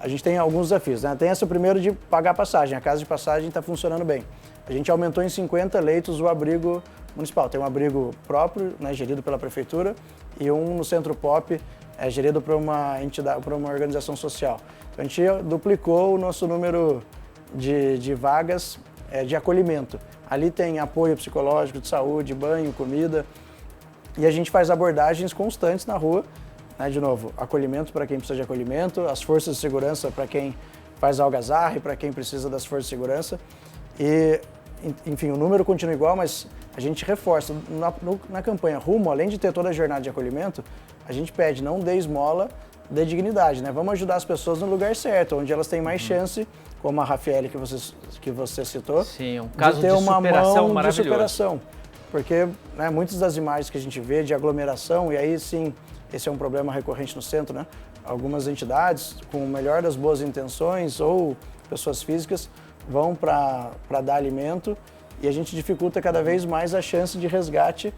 a gente tem alguns desafios, né? Tem esse primeiro de pagar passagem, a casa de passagem está funcionando bem. A gente aumentou em 50 leitos o abrigo municipal. Tem um abrigo próprio, né, gerido pela prefeitura, e um no Centro Pop, gerido por uma entidade, por uma organização social. Então a gente duplicou o nosso número de vagas de acolhimento. Ali tem apoio psicológico, de saúde, banho, comida, e a gente faz abordagens constantes na rua, né, de novo, acolhimento para quem precisa de acolhimento, as forças de segurança para quem faz algazarra, para quem precisa das forças de segurança. E, enfim, o número continua igual, mas a gente reforça. Na campanha Rumo, além de ter toda a jornada de acolhimento, a gente pede, não dê esmola, dê dignidade, né? Vamos ajudar as pessoas no lugar certo, onde elas têm mais chance, como a Rafaele que você citou. Sim, um caso de ter uma superação mão de superação. Porque, né, muitas das imagens que a gente vê de aglomeração, e aí sim, esse é um problema recorrente no centro, né? Algumas entidades, com o melhor das boas intenções ou pessoas físicas, vão para dar alimento, e a gente dificulta cada vez mais a chance de resgate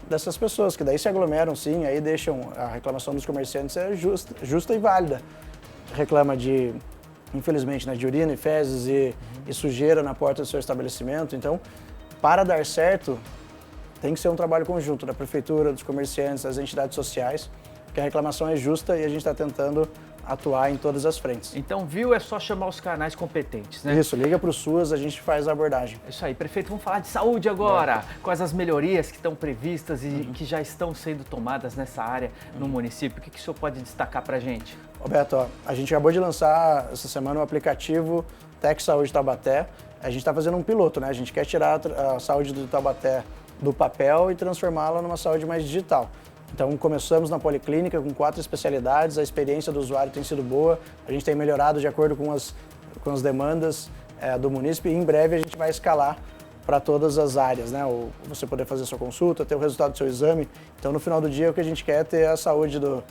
dessas pessoas, que daí se aglomeram sim, aí deixam, a reclamação dos comerciantes é justa e válida. Reclama de, infelizmente, né, de urina e fezes e sujeira na porta do seu estabelecimento. Então, para dar certo, tem que ser um trabalho conjunto da prefeitura, dos comerciantes, das entidades sociais, porque a reclamação é justa e a gente está tentando atuar em todas as frentes. Então, viu, é só chamar os canais competentes, né? Isso, liga para o SUAS, a gente faz a abordagem. Isso aí, prefeito, vamos falar de saúde agora, quais as melhorias que estão previstas e que já estão sendo tomadas nessa área no município. O que o senhor pode destacar para a gente? Roberto, ó, a gente acabou de lançar essa semana o aplicativo Tec Saúde Taubaté. A gente está fazendo um piloto, né? A gente quer tirar a saúde do Taubaté do papel e transformá-la numa saúde mais digital. Então, começamos na policlínica com 4 especialidades, a experiência do usuário tem sido boa, a gente tem melhorado de acordo com as demandas do município e em breve a gente vai escalar para todas as áreas, né? Ou você poder fazer sua consulta, ter o resultado do seu exame. Então, no final do dia, o que a gente quer é ter a saúde do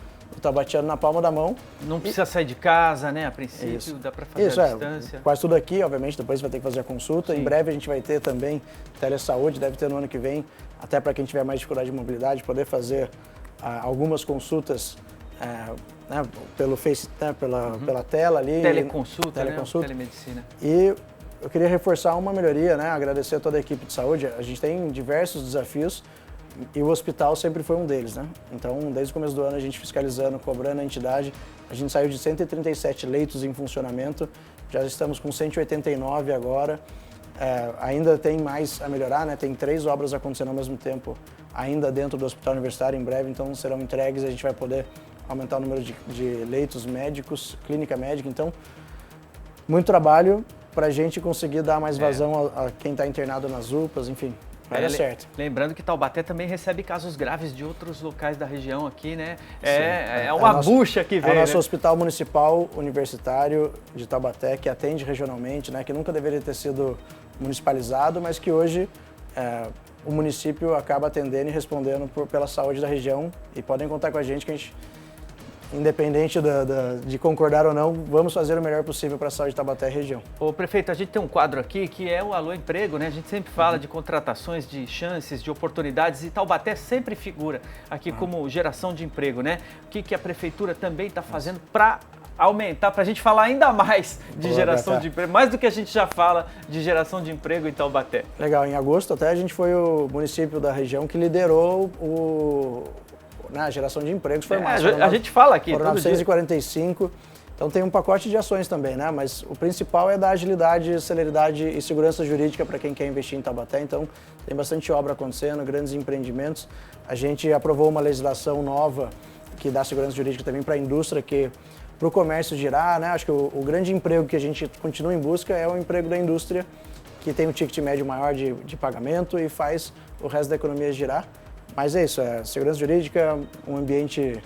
taubatiano na palma da mão. Não precisa sair de casa, né? A princípio, Isso. dá para fazer à distância. Quase tudo aqui, obviamente, depois vai ter que fazer a consulta. Sim. Em breve a gente vai ter também telesaúde, deve ter no ano que vem, até para quem tiver mais dificuldade de mobilidade, poder fazer algumas consultas né, pelo Face, né, pela tela ali. Teleconsulta, né? Telemedicina. E eu queria reforçar uma melhoria, né? Agradecer a toda a equipe de saúde. A gente tem diversos desafios e o hospital sempre foi um deles, né? Então, desde o começo do ano, a gente fiscalizando, cobrando a entidade, a gente saiu de 137 leitos em funcionamento, já estamos com 189 agora. Ainda tem mais a melhorar, né? Tem 3 obras acontecendo ao mesmo tempo, ainda dentro do hospital universitário em breve, então serão entregues e a gente vai poder aumentar o número de leitos médicos, clínica médica. Então, muito trabalho para a gente conseguir dar mais vazão a quem está internado nas UPAs, enfim. Vai dar certo. Lembrando que Taubaté também recebe casos graves de outros locais da região aqui, né? É uma bucha que veio. É o nosso hospital municipal universitário de Taubaté, que atende regionalmente, né? Que nunca deveria ter sido municipalizado, mas que hoje o município acaba atendendo e respondendo pela saúde da região. E podem contar com a gente que a gente, independente de concordar ou não, vamos fazer o melhor possível para a saúde de Taubaté e região. Ô prefeito, a gente tem um quadro aqui que é o Alô Emprego, né? A gente sempre fala de contratações, de chances, de oportunidades e Taubaté sempre figura aqui como geração de emprego, né? O que a prefeitura também está fazendo para aumentar, para a gente falar ainda mais de geração de emprego, mais do que a gente já fala de geração de emprego em Taubaté. Legal, em agosto até a gente foi o município da região que liderou a geração de empregos formados. A gente fala aqui, foram 945, então tem um pacote de ações também, né? Mas o principal é dar agilidade, celeridade e segurança jurídica para quem quer investir em Taubaté, então tem bastante obra acontecendo, grandes empreendimentos. A gente aprovou uma legislação nova que dá segurança jurídica também para a indústria, para o comércio girar, né? Acho que o grande emprego que a gente continua em busca é o emprego da indústria, que tem um ticket médio maior de pagamento e faz o resto da economia girar. Mas é isso, segurança jurídica, um ambiente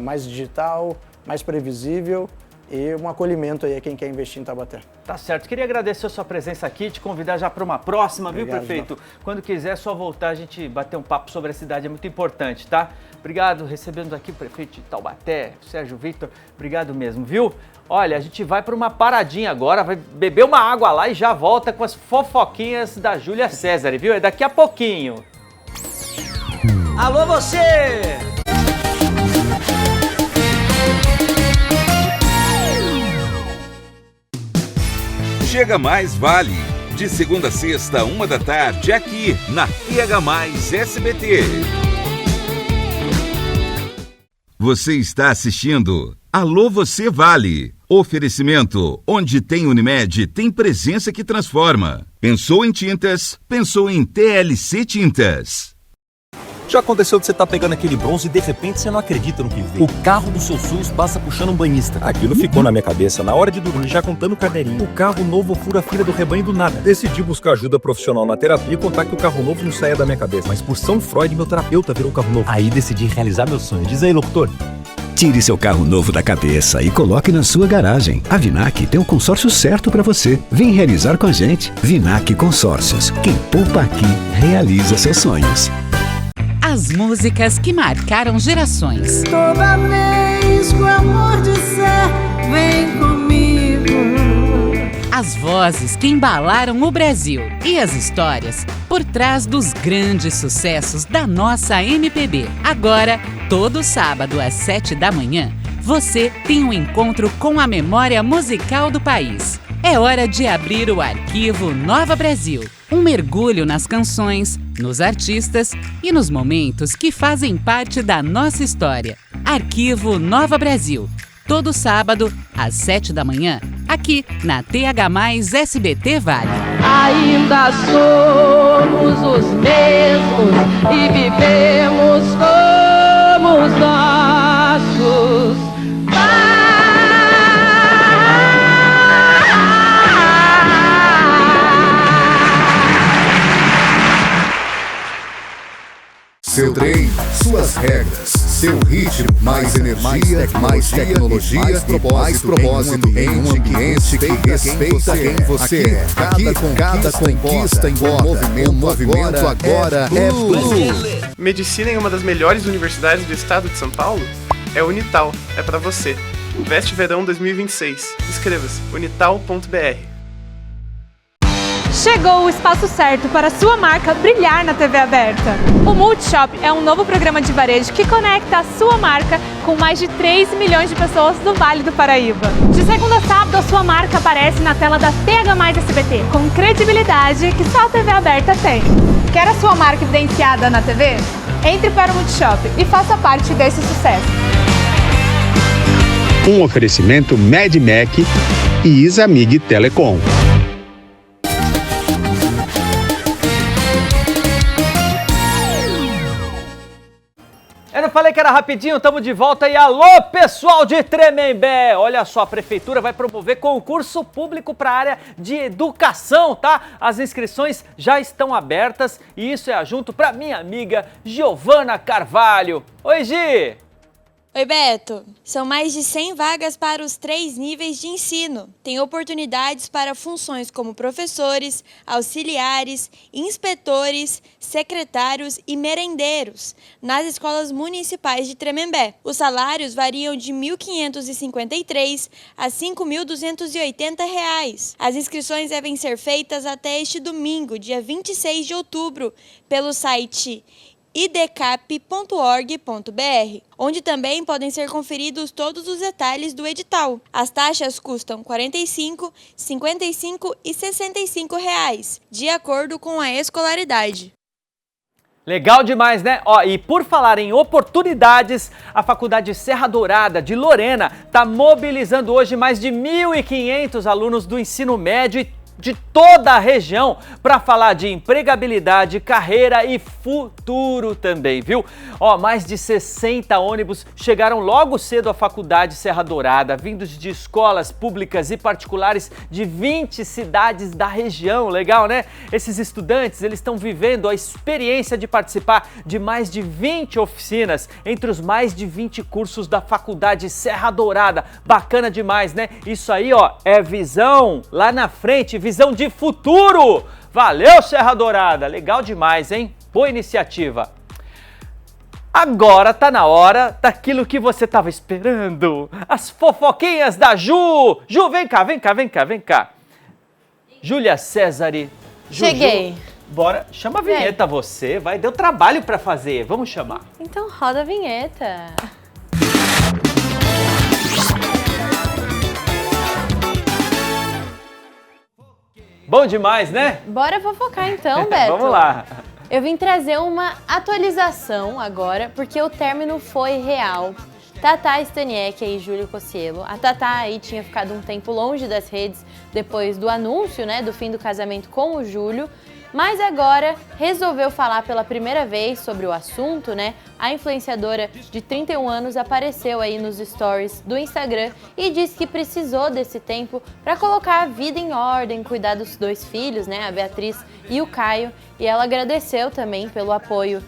mais digital, mais previsível e um acolhimento aí a quem quer investir em Taubaté. Tá certo. Queria agradecer a sua presença aqui, te convidar já para uma próxima, Obrigado, viu, prefeito? João. Quando quiser, é só voltar, a gente bater um papo sobre a cidade, é muito importante, tá? Obrigado, recebemos aqui o prefeito de Taubaté, Sérgio Victor, obrigado mesmo, viu? Olha, a gente vai para uma paradinha agora, vai beber uma água lá e já volta com as fofoquinhas da Júlia César, viu? É daqui a pouquinho. Alô, você! Chega Mais Vale. De segunda a sexta, 13h, aqui na TH+ SBT. Você está assistindo Alô Você Vale. Oferecimento, onde tem Unimed, tem presença que transforma. Pensou em tintas? Pensou em TLC Tintas. Já aconteceu de você estar pegando aquele bronze e de repente você não acredita no que vê. O carro do seu SUS passa puxando um banhista. Aquilo ficou na minha cabeça na hora de dormir, já contando o caderninho. O carro novo fura a fila do rebanho do nada. Decidi buscar ajuda profissional na terapia e contar que o carro novo não saia da minha cabeça. Mas por São Freud, meu terapeuta virou um carro novo. Aí decidi realizar meu sonho. Diz aí, locutor. Tire seu carro novo da cabeça e coloque na sua garagem. A Vinac tem o consórcio certo para você. Vem realizar com a gente. Vinac Consórcios. Quem poupa aqui, realiza seus sonhos. As músicas que marcaram gerações. Toda vez que o amor disser, vem comigo. As vozes que embalaram o Brasil. E as histórias por trás dos grandes sucessos da nossa MPB. Agora, todo sábado às 7h, você tem um encontro com a memória musical do país. É hora de abrir o Arquivo Nova Brasil. Um mergulho nas canções, nos artistas e nos momentos que fazem parte da nossa história. Arquivo Nova Brasil. Todo sábado, às 7h, aqui na TH+ SBT Vale. Ainda somos os mesmos e vivemos como os nossos pais. Seu trem, suas regras, seu ritmo, mais energia, mais tecnologia, mais propósito em um ambiente que respeita quem você é. Aqui com cada conquista importa. O movimento agora é Blue. Medicina em uma das melhores universidades do estado de São Paulo? É Unital, é pra você. Veste Verão 2026. Inscreva-se, unital.br. Chegou o espaço certo para a sua marca brilhar na TV aberta. O Multishop é um novo programa de varejo que conecta a sua marca com mais de 3 milhões de pessoas do Vale do Paraíba. De segunda a sábado, a sua marca aparece na tela da TH+ SBT, com credibilidade que só a TV aberta tem. Quer a sua marca evidenciada na TV? Entre para o Multishop e faça parte desse sucesso. Um oferecimento MedMac e Isamig Telecom. Eu não falei que era rapidinho, estamos de volta e alô pessoal de Tremembé! Olha só, a prefeitura vai promover concurso público para a área de educação, tá? As inscrições já estão abertas e isso é junto para minha amiga Giovana Carvalho. Oi, Gi! Oi, Beto. São mais de 100 vagas para os 3 níveis de ensino. Tem oportunidades para funções como professores, auxiliares, inspetores, secretários e merendeiros nas escolas municipais de Tremembé. Os salários variam de R$ 1.553 a R$ 5.280. As inscrições devem ser feitas até este domingo, dia 26 de outubro, pelo site idcap.org.br, onde também podem ser conferidos todos os detalhes do edital. As taxas custam R$ 45, R$ 55 e R$ 65, de acordo com a escolaridade. Legal demais, né? Ó, e por falar em oportunidades, a Faculdade Serra Dourada de Lorena está mobilizando hoje mais de 1.500 alunos do ensino médio e de toda a região para falar de empregabilidade, carreira e futuro também, viu? Ó, mais de 60 ônibus chegaram logo cedo à Faculdade Serra Dourada, vindos de escolas públicas e particulares de 20 cidades da região. Legal, né? Esses estudantes, eles estão vivendo a experiência de participar de mais de 20 oficinas entre os mais de 20 cursos da Faculdade Serra Dourada. Bacana demais, né? Isso aí, ó, é visão lá na frente, visão de futuro. Valeu, Serra Dourada. Legal demais, hein? Boa iniciativa. Agora tá na hora daquilo que você tava esperando. As fofoquinhas da Ju. Ju, vem cá, vem cá, vem cá, vem cá. Júlia Césare. Cheguei. Bora, chama a vinheta você. Vai, deu trabalho pra fazer. Vamos chamar. Então roda a vinheta. Bom demais, né? Bora fofocar então, Beto. Vamos lá. Eu vim trazer uma atualização agora, porque o término foi real. Tatá Staniek e Júlio Cocielo. A Tatá aí tinha ficado um tempo longe das redes depois do anúncio, né, do fim do casamento com o Júlio, mas agora resolveu falar pela primeira vez sobre o assunto, né? A influenciadora de 31 anos apareceu aí nos stories do Instagram e disse que precisou desse tempo para colocar a vida em ordem, cuidar dos 2 filhos, né, a Beatriz e o Caio, e ela agradeceu também pelo apoio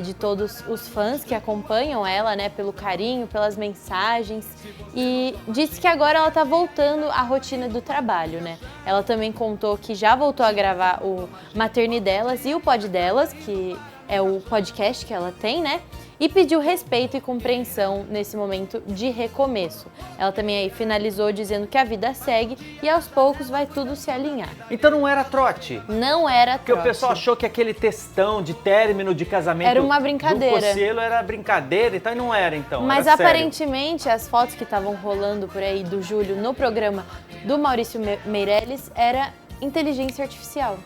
de todos os fãs que acompanham ela, né, pelo carinho, pelas mensagens, e disse que agora ela tá voltando à rotina do trabalho, né. Ela também contou que já voltou a gravar o Maternidelas e o Pod Delas, que é o podcast que ela tem, né, e pediu respeito e compreensão nesse momento de recomeço. Ela também aí finalizou dizendo que a vida segue e aos poucos vai tudo se alinhar. Então não era trote? Não era trote. Porque o pessoal achou que aquele textão de término de casamento era uma brincadeira. Do Cocielo era brincadeira, então não era então. Mas era aparentemente as fotos que estavam rolando por aí do Júlio no programa do Maurício Meirelles era inteligência artificial.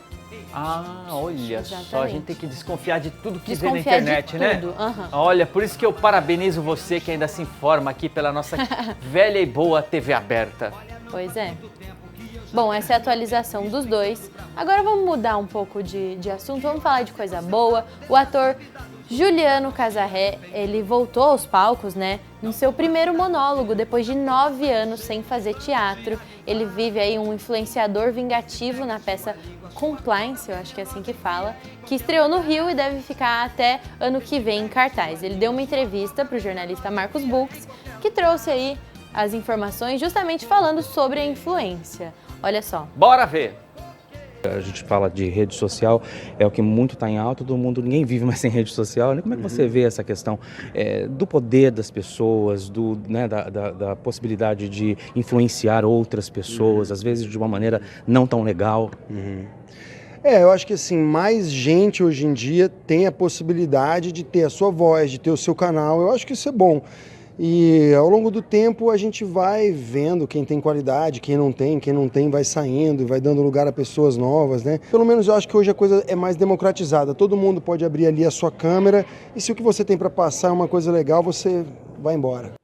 Ah, olha Exatamente. só, a gente tem que desconfiar de tudo que vê na Desconfiar internet, de né? tudo. Uhum. Olha, por isso que eu parabenizo você que ainda se informa aqui pela nossa velha e boa TV aberta. Pois é. Bom, essa é a atualização dos dois. Agora vamos mudar um pouco de assunto, vamos falar de coisa boa. O ator Juliano Casarré, ele voltou aos palcos, né, no seu primeiro monólogo, depois de 9 anos sem fazer teatro. Ele vive aí um influenciador vingativo na peça Compliance, eu acho que é assim que fala, que estreou no Rio e deve ficar até ano que vem em cartaz. Ele deu uma entrevista para o jornalista Marcos Bux, que trouxe aí as informações justamente falando sobre a influência. Olha só. Bora ver! A gente fala de rede social, é o que muito está em alta, todo mundo, ninguém vive mais sem rede social, né? Como é que você vê essa questão do poder das pessoas, da possibilidade de influenciar outras pessoas, às vezes de uma maneira não tão legal? Eu acho que assim, mais gente hoje em dia tem a possibilidade de ter a sua voz, de ter o seu canal, eu acho que isso é bom. E ao longo do tempo a gente vai vendo quem tem qualidade, quem não tem vai saindo e vai dando lugar a pessoas novas, né? Pelo menos eu acho que hoje a coisa é mais democratizada, todo mundo pode abrir ali a sua câmera e se o que você tem para passar é uma coisa legal, você vai embora.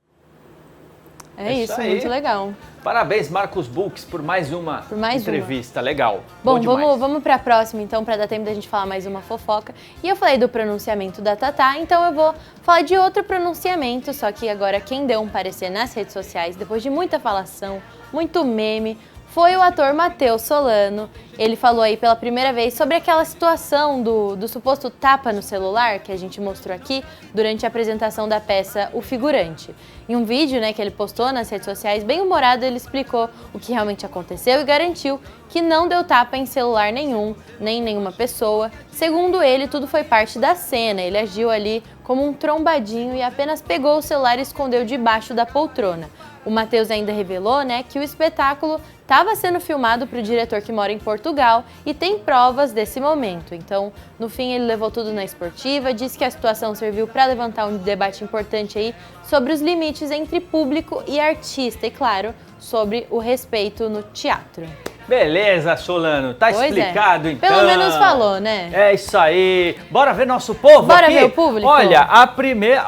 É isso, muito legal. Parabéns, Marcos Bux, por mais uma entrevista. Legal. Bom, vamos para a próxima, então, para dar tempo da gente falar mais uma fofoca. E eu falei do pronunciamento da Tatá, então eu vou falar de outro pronunciamento, só que agora quem deu um parecer nas redes sociais, depois de muita falação, muito meme, foi o ator Matheus Solano. Ele falou aí pela primeira vez sobre aquela situação do suposto tapa no celular que a gente mostrou aqui durante a apresentação da peça O Figurante. Em um vídeo, né, que ele postou nas redes sociais, bem humorado, ele explicou o que realmente aconteceu e garantiu que não deu tapa em celular nenhum, nem nenhuma pessoa. Segundo ele, tudo foi parte da cena. Ele agiu ali como um trombadinho e apenas pegou o celular e escondeu debaixo da poltrona. O Matheus ainda revelou, né, que o espetáculo estava sendo filmado para o diretor que mora em Portugal e tem provas desse momento. Então, no fim, ele levou tudo na esportiva, disse que a situação serviu para levantar um debate importante aí sobre os limites entre público e artista e, claro, sobre o respeito no teatro. Beleza, Solano, tá explicado então. Pelo menos falou, né? É isso aí. Bora ver nosso povo Bora aqui? ver o público? Olha, a primeira...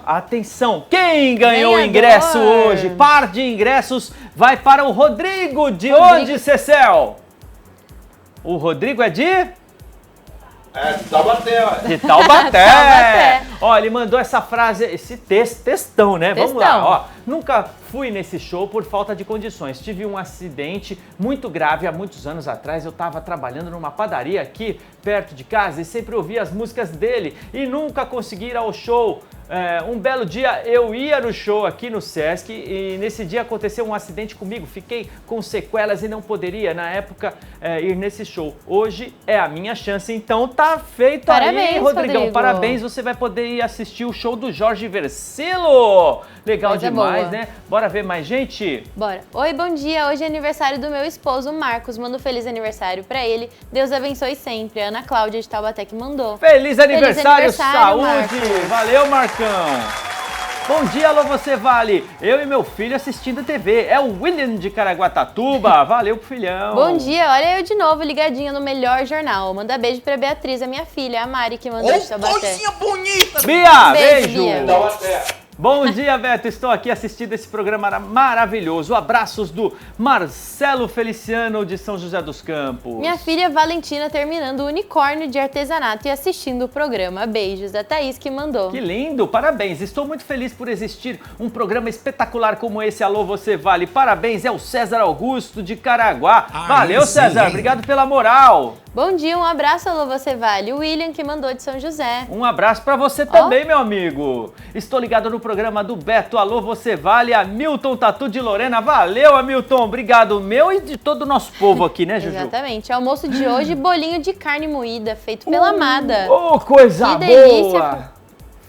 atenção. Quem ganhou o ingresso hoje? Par de ingressos vai para o Rodrigo. De onde, Cecel? O Rodrigo é de... de Taubaté, ó. De Taubaté. Ó, ele mandou essa frase, esse textão, né? Vamos lá, ó. Nunca fui nesse show por falta de condições. Tive um acidente muito grave há muitos anos atrás. Eu estava trabalhando numa padaria aqui perto de casa e sempre ouvia as músicas dele e nunca consegui ir ao show. Um belo dia eu ia no show aqui no Sesc e nesse dia aconteceu um acidente comigo, fiquei com sequelas e não poderia na época ir nesse show. Hoje é a minha chance, então tá feito. Parabéns, aí, Rodrigão. Rodrigo. Parabéns, você vai poder ir assistir o show do Jorge Versilo. Legal Coisa demais, boa. né? Bora ver mais gente? Bora. Oi, bom dia. Hoje é aniversário do meu esposo, Marcos. Manda um feliz aniversário pra ele. Deus abençoe sempre. A Ana Cláudia de Taubaté que mandou. Feliz aniversário, saúde! Marcos. Valeu, Marcão! Bom dia, alô você vale! Eu e meu filho assistindo TV. É o William de Caraguatatuba. Valeu pro filhão. Bom dia, olha eu de novo ligadinha no melhor jornal. Manda beijo pra Beatriz, a minha filha, a Mari, que mandou de Taubaté. Coisinha bonita! Bia, beijo! Bia. Bom dia, Beto. Estou aqui assistindo esse programa maravilhoso. Abraços do Marcelo Feliciano de São José dos Campos. Minha filha Valentina terminando o unicórnio de artesanato e assistindo o programa. Beijos, a Thaís que mandou. Que lindo, parabéns. Estou muito feliz por existir um programa espetacular como esse. Alô, você vale. Parabéns, é o César Augusto de Caraguá. Valeu, sim, César. Hein? Obrigado pela moral. Bom dia, um abraço, alô, você vale. O William que mandou de São José. Um abraço pra você também, meu amigo. Estou ligado no programa do Beto. Alô, você vale. Hamilton Tatu de Lorena. Valeu, Hamilton. Obrigado, meu e de todo o nosso povo aqui, né, Juju? Exatamente. Almoço de hoje, bolinho de carne moída, feito pela Amada. Oh, coisa que delícia.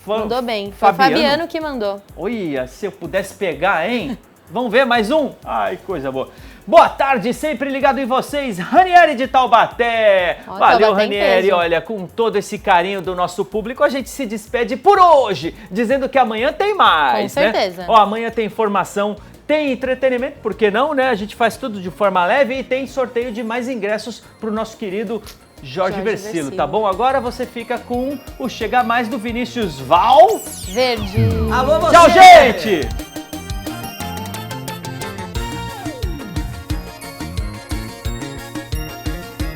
Boa. Mandou bem. Foi o Fabiano que mandou. Olha, se eu pudesse pegar, hein? Vamos ver mais um? Ai, coisa boa. Boa tarde, sempre ligado em vocês, Ranieri de Taubaté. Valeu, Ranieri. Olha, com todo esse carinho do nosso público, a gente se despede por hoje, dizendo que amanhã tem mais, com certeza. Ó, amanhã tem informação, tem entretenimento, por que não, né? A gente faz tudo de forma leve e tem sorteio de mais ingressos pro nosso querido Jorge Versilo, tá bom? Agora você fica com o Chega Mais do Vinícius Val Verde. Alô, você! Tchau, gente!